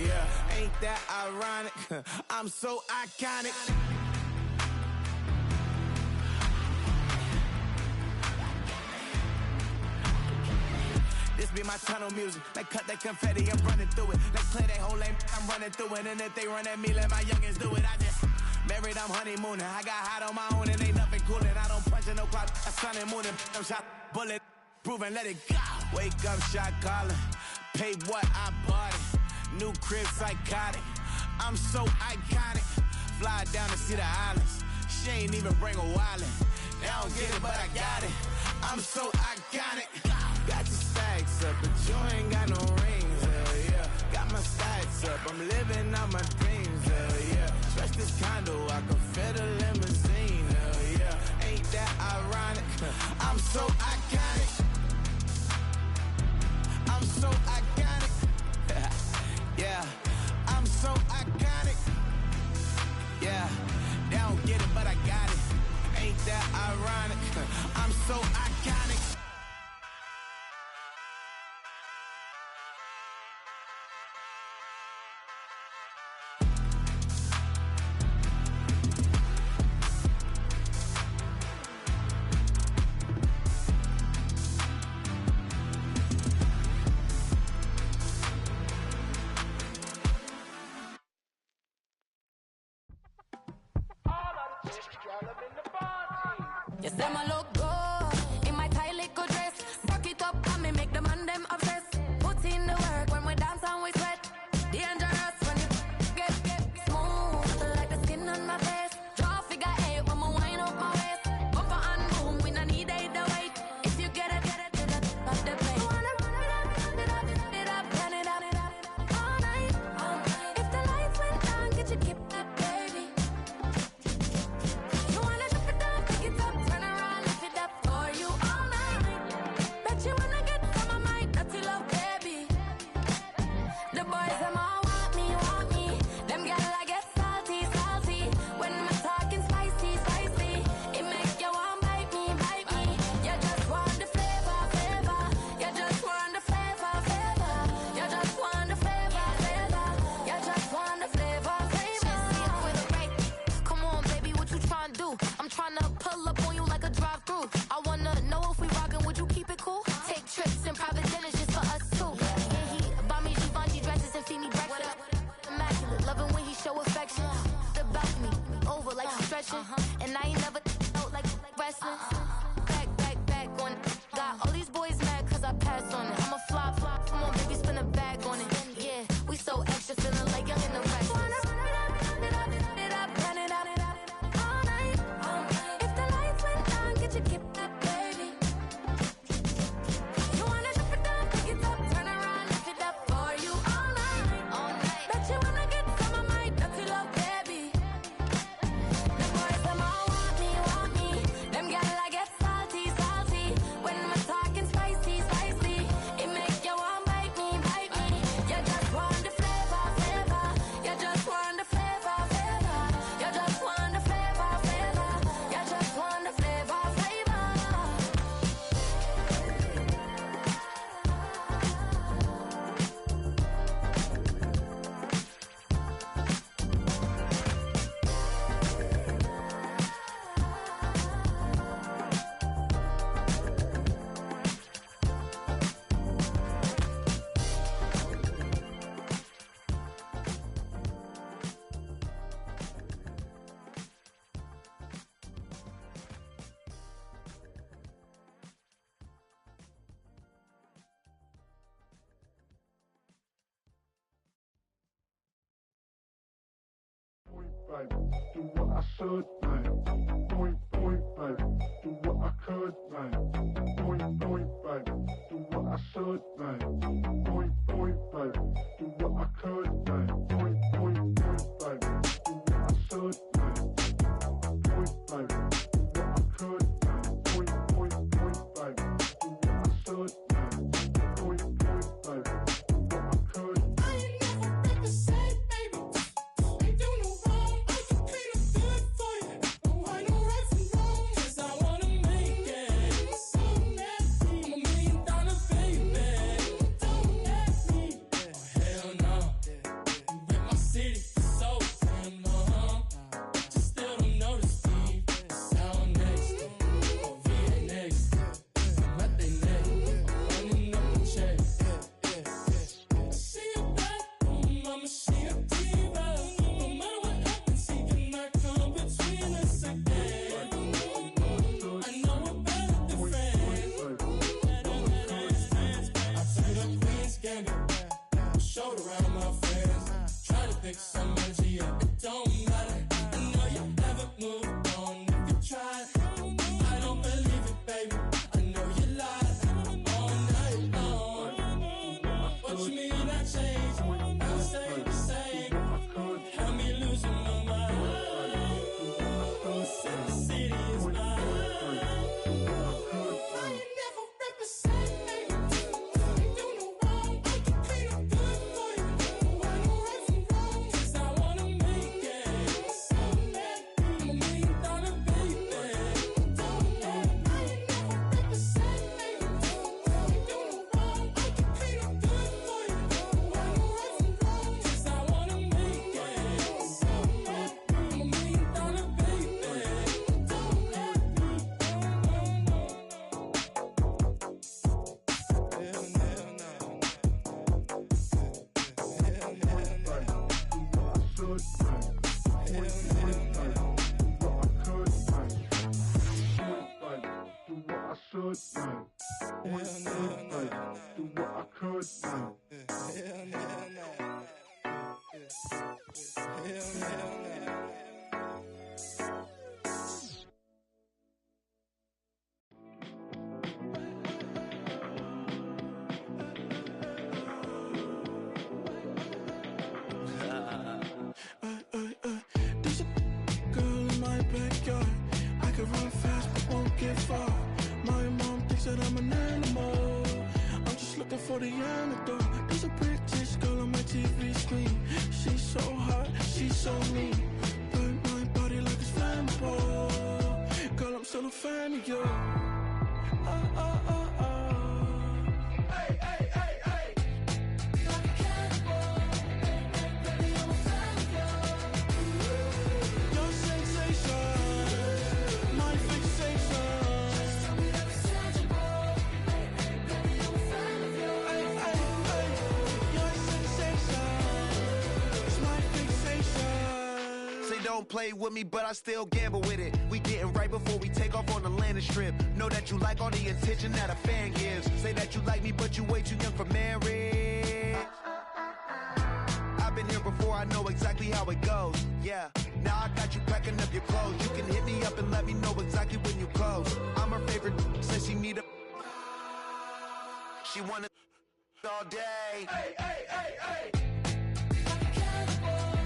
Speaker 20: yeah. Ain't that ironic? I'm so iconic. This be my tunnel music. Like cut that confetti, I'm running through it. Like play that whole lane, I'm running through it. And if they run at me, let my youngins do it. I just married, I'm honeymooning. I got hot on my own and ain't nothing coolin'. I don't punch in no clock, I sun and moon. I'm shot, bullet, proven, let it go. Wake up, shot calling. Pay what I bought it. New crib, psychotic. I'm so iconic. Fly down to see the islands. She ain't even bring a wallet. They don't get it, but I got it. I'm so iconic. Got your stacks up, but you ain't got no rings, yeah. Got my stats up, I'm living out my dreams, yeah. Stretch this condo, I can fit a limousine, yeah. Ain't that ironic? I'm so iconic. I'm so iconic. Yeah, I'm so iconic. Yeah, they don't get it, but I got it. Ain't that ironic? I'm so iconic.
Speaker 21: You say my look good in my tight little dress. Rock it up and me make the man them obsessed. Put in the work when we dance and we sweat. Dangerous when you get smooth like the skin on my face. Draw figure eight when we wind up my waist. Bumper and boom, we no need either wait. If you get it, off the plate. You wanna run it up, turn it up, all night. If the lights went down, get you keep that baby. You wanna drop it down, pick it up, turn around, lift it up.
Speaker 4: baby. Do what I should, baby. Point, baby. Do what I could, baby. Point, baby. Do what I should, baby. Point, baby. Do what I could, baby. Point, baby. Do what I should, baby. Point, baby. Do what I could, baby. Point, baby. Do what I should, baby. Point, baby. Do what I could.
Speaker 22: I ain't never been the same, baby. Ain't do no wrong. I can clean up good for you. No, I know right from wrong. 'Cause I wanna make it. So nasty. I'm $1 million baby. Don't ask me. Oh, hell no. You rip my city so damn long. But you still don't notice me. Sound next. Or VA next. I'm at they neck. Running up the check. See you back, mama, she a diva. No matter what happens, he cannot come between us again. I know we're better than friends. I played up Queen's Gambit, showed around my friends. Try to pick some energy up, it don't matter. I know you haven't moved on if you tried. I don't believe it, baby. I know you lied all night long. What you mean I changed? I stay the same. Had me losing my mind. Said the city is mine. I ain't never been the same, baby. Ain't do no wrong. I can clean up good for you. No, I know right from wrong. 'Cause I wanna make it. So nasty. I'm $1 million baby. Don't let me. I ain't never been the same, baby. Ain't do no wrong. I can clean up good for you. No, I know right from wrong. 'Cause I wanna make it. So nasty. I'm $1 million baby. Don't let me.
Speaker 8: There's a girl in my backyard. I can run fast but won't get far. My mom thinks that I'm an animal. I'm just looking for the antidote. There's a British girl on my TV screen. She's so hot, she's so mean. Burn my body like it's flammable. Girl, I'm still a fan of you.
Speaker 22: Hey, hey, hey, hey. Like a cannibal. Baby, I'm a fan of
Speaker 8: Your sensation, my fixation.
Speaker 22: Just tell me that it's tangible. Baby, I'm a fan of you.
Speaker 8: Your sensation is my fixation.
Speaker 23: Say don't play with me, but I still gamble with it. We getting right before we take off on the landing strip. Know that you like all the attention that a fan gives. Say that you like me, but you way too young for marriage. I've been here before, I know exactly how it goes. Yeah, now I got you packing up your clothes. You can hit me up and let me know exactly when you close. I'm her favorite, says she need a. She wanna all day.
Speaker 22: Hey, hey, hey, hey. Like a cannibal.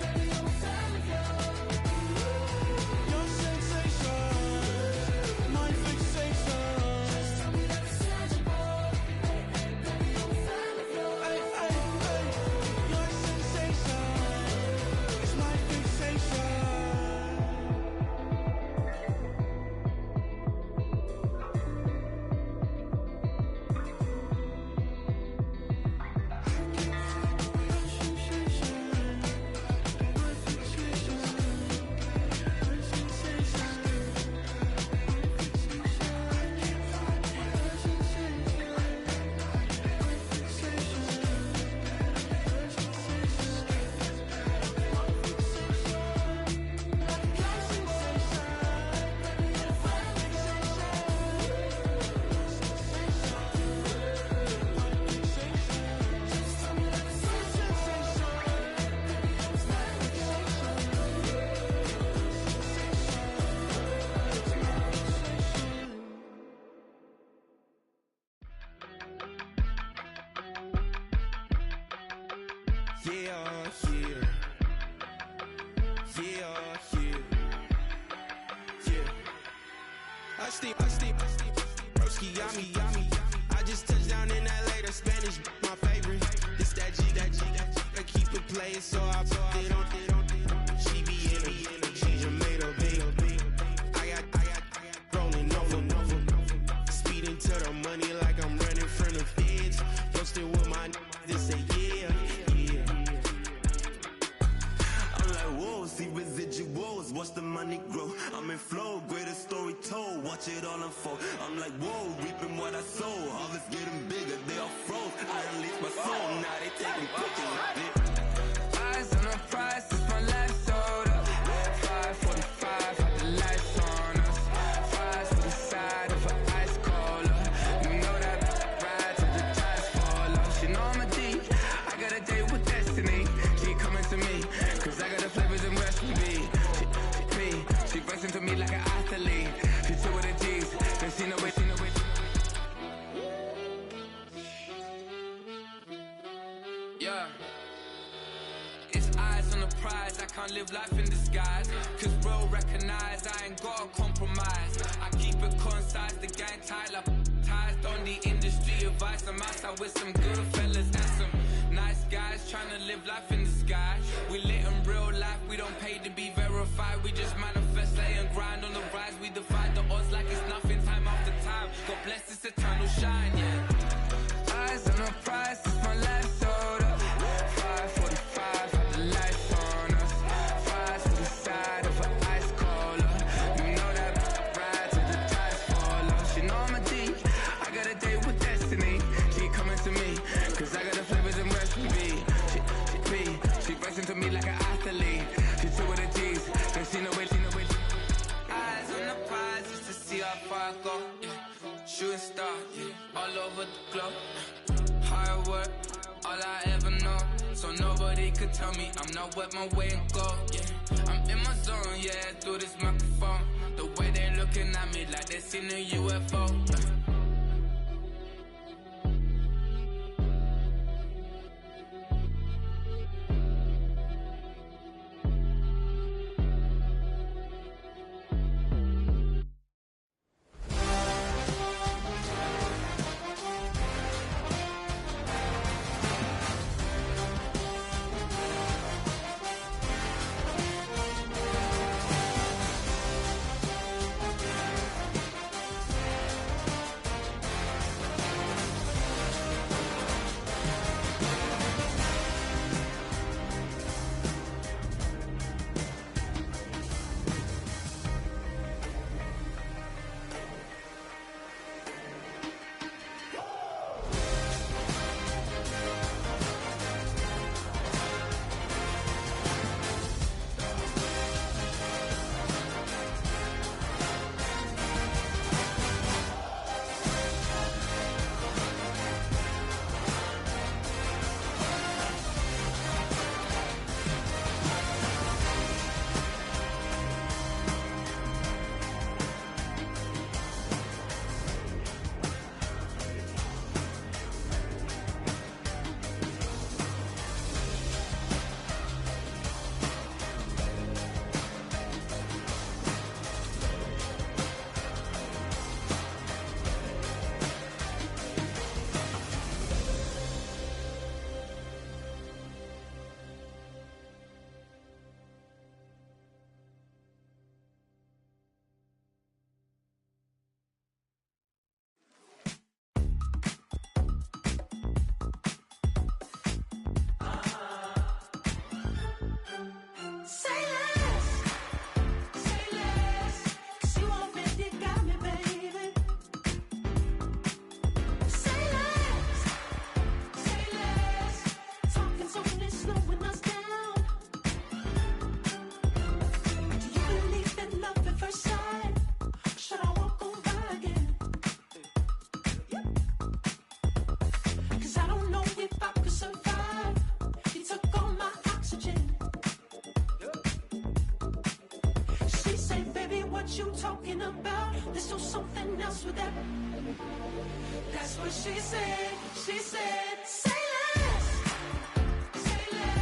Speaker 22: Baby, I'm a fan of you.
Speaker 8: Your sensation, my fixation.
Speaker 22: Just tell me that it's tangible. Baby, I'm a fan of you.
Speaker 8: Your sensation is my fixation.
Speaker 1: Broski, yummy. I just touched down in LA, the Spanish, my favorite. This that G, I keep it playing, so I put it on. She be in me, she just made a big. I got rolling over. Speeding to the money like I'm running from the feds. Posted with my this say yeah.
Speaker 2: I'm like, whoa, see residuals, watch the money grow. I'm in flow, greatest story told, watch it all unfold. I'm like, whoa, reaping what I sow. Harvest getting bigger, they all froze. I unleashed my soul, now they taking pictures of it.
Speaker 3: Eyes on the prize, it's my life sold up. 5:45, had the lights on us. Fries for the side of an ice cola. You know that ride till the tires fall off. She know I'm a D, I got a date with destiny. She coming to me, cause I got the flavors and recipe. She racing to me like an athlete. She two with the G's, then she know it. Yeah. It's eyes on the prize, I can't live life in disguise. Cause real recognize I ain't gotta compromise. I keep it concise, the gang tied up. Ties on the industry advice. I'm outside with some good fellas and some nice guys trying to live life in the sky. We lit in real life, we don't pay to be verified. We just manifest, lay and grind on the rise. We defy the odds like it's nothing, time after time. God bless this eternal shine, yeah. Eyes on the prize, it's my life sold up. 5:45, had the lights on us. Fries to the side of an ice cola. You know that ride till the tires fall off. She know I'm a D, I got a date with destiny. She coming to me, cause I got the flavors and recipe. She racing to me like an athlete. She two with the G's, then she know it. Eyes on the prize just to see how far I go. Yeah. Shooting star, yeah. All over the globe. Hard work, all I ever know. So nobody could tell me I'm not wet my way and go. Yeah, I'm in my zone, yeah, through this microphone. The way they looking at me like they seen a UFO.
Speaker 24: You talking about? Let's do something else with that. That's what she said. She said, say less, say less.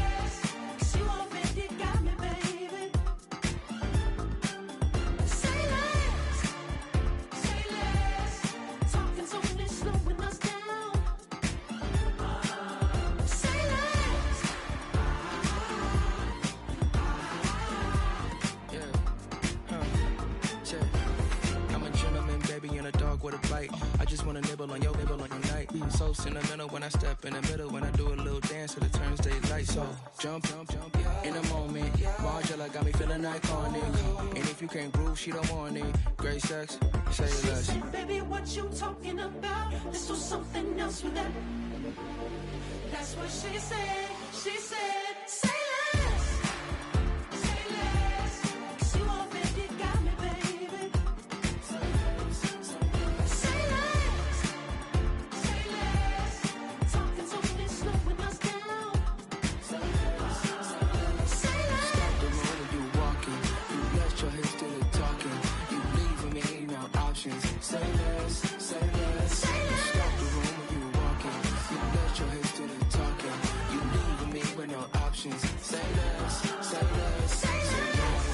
Speaker 6: so sentimental when I step in the middle. When I do a little dance till it turns daylight. So jump, yeah. In a moment. Margella got me feeling iconic. And if you can't groove, she don't want it. Great sex, say less.
Speaker 24: She said, baby, what you talking about? Let's do something else with that. That's what she said. She said, say less. Say less. 'Cause you already got me, baby. Say less. Say less. Talking's only slowing us down. Say less. Say less.
Speaker 6: Stop the road when you walking. You let your hips do the talking. You leaving me no options. Say less. Say less.
Speaker 24: Say less.
Speaker 6: Stop the road when you walking. You let your hips do the talking. You leaving me with no options. Say less. Say less. Say less.
Speaker 24: Say less.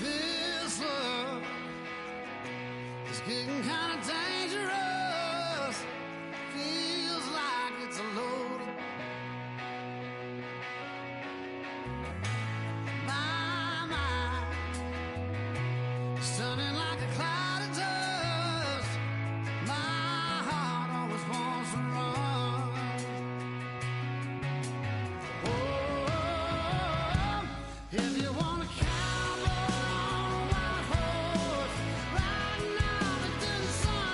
Speaker 15: This love is getting kind of dangerous. Feels like it's a load. My mind is turning like a cloud of dust. My heart always wants to run. Oh, if you want to cowboy on a white horse, riding out into the sun.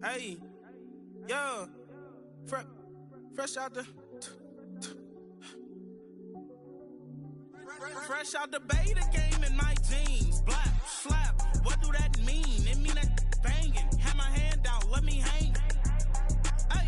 Speaker 8: Hey, yo, fresh out the fresh out the beta game in my jeans. Black, slap, what do that mean? It mean that banging. Have my hand out, let me hang. Hey,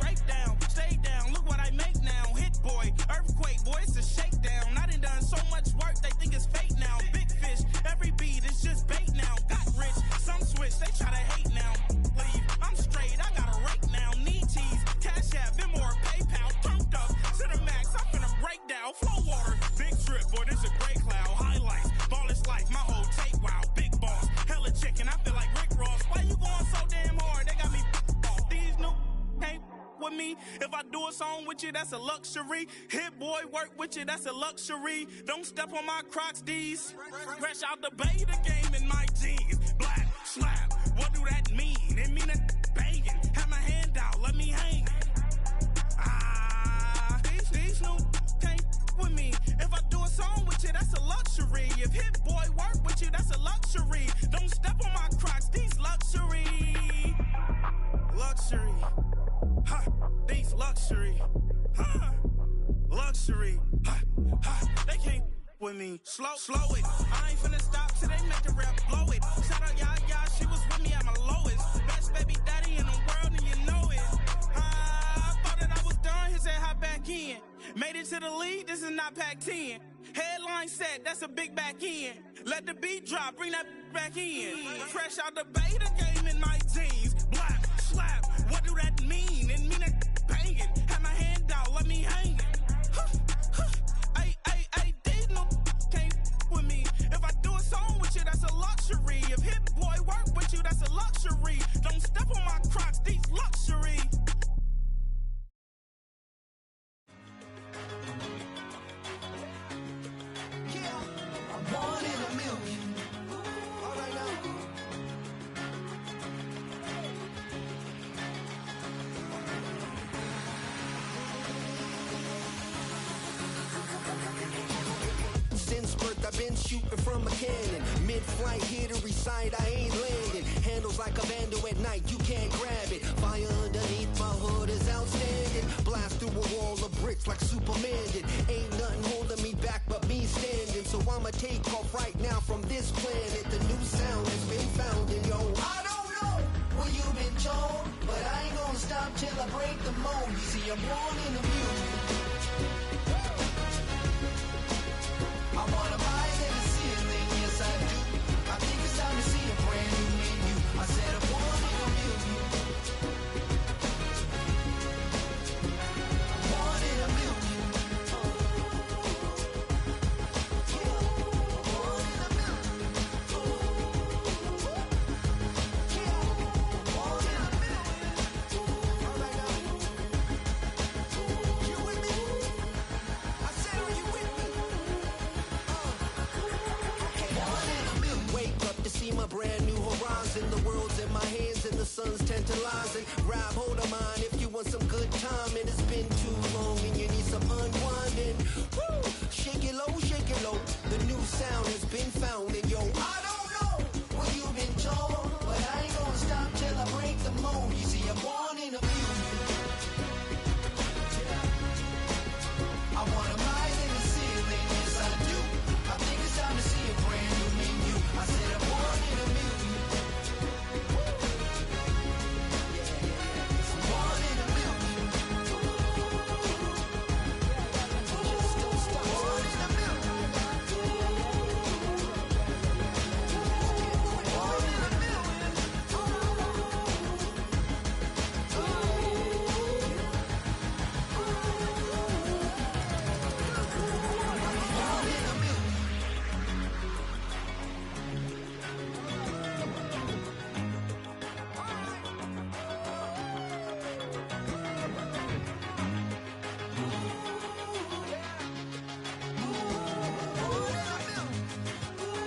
Speaker 8: break down, stay down, look what I make now. Hit boy, earthquake, boy, it's a shakedown. I done so much work, they think it's fake now. Big fish, every beat is just bait now. Got rich, some switch, they try to hate now. Leave, I'm straight, I got a rake now. Need cheese, cash app, Venmo, PayPal, turned up to the max. I'm finna break down, flow water, big trip, boy, this a gray cloud. Highlights, ball is life, my whole take, wow. Big boss, hella chicken, I feel like Rick Ross. Why you going so damn hard? They got me off. These new can't with me. If I do a song with you, that's a luxury. Hit boy, work with you, that's a luxury. Don't step on my Crocs, D's. Fresh out the beta game in my jeans. Black, slap, what do that mean? It mean that banging. Have my hand out, let me hang. These new can't with me. If I do a song with you, that's a luxury. If Hit Boy work with you, that's a luxury. Don't step on my Crocs, these luxury. Luxury. Ha, these luxury. Ha, luxury. Ha, ha, they can't with me. Slow it. I ain't finna stop till they make the rap blow it. Shout out Yaya, she was with me at my lowest. Best baby daddy in the world and you know it. I thought that I was done, he said hop back in. Made it to the league, this is not Pac-10. Headline set, that's a big back end. Let the beat drop, bring that back in. Fresh out the beta game in my jeans. Black, slap, what do that mean? It mean that banging. Have my hand out, let me hang it. Ay, these no can't with me. If I do a song with you, that's a luxury. If Hit Boy work with you, that's a luxury. Don't step on my Crocs, these luxury.
Speaker 15: One in a million. All right now. Since birth, I've been shooting from a cannon. Mid-flight, here to recite, I ain't landing. Handles like a vandal at night, you can't grab it. Fire underneath my hood is outstanding. Blast through a wall of bricks like Superman did. Ain't nothing holding me back but me standing. So I'ma take off right now from this planet. The new sound has been found in yo. I don't know where you've been told, but I ain't gonna stop till I break the mold. You see, I'm born in the music. I wanna rise in the ceiling, yes I do. I think it's time to see a brand new menu. I said I'm born in a million. Born in a million. My brand new horizon, the world's in my hands and the sun's tantalizing. Grab hold of mine if you want some good time, and it's been too long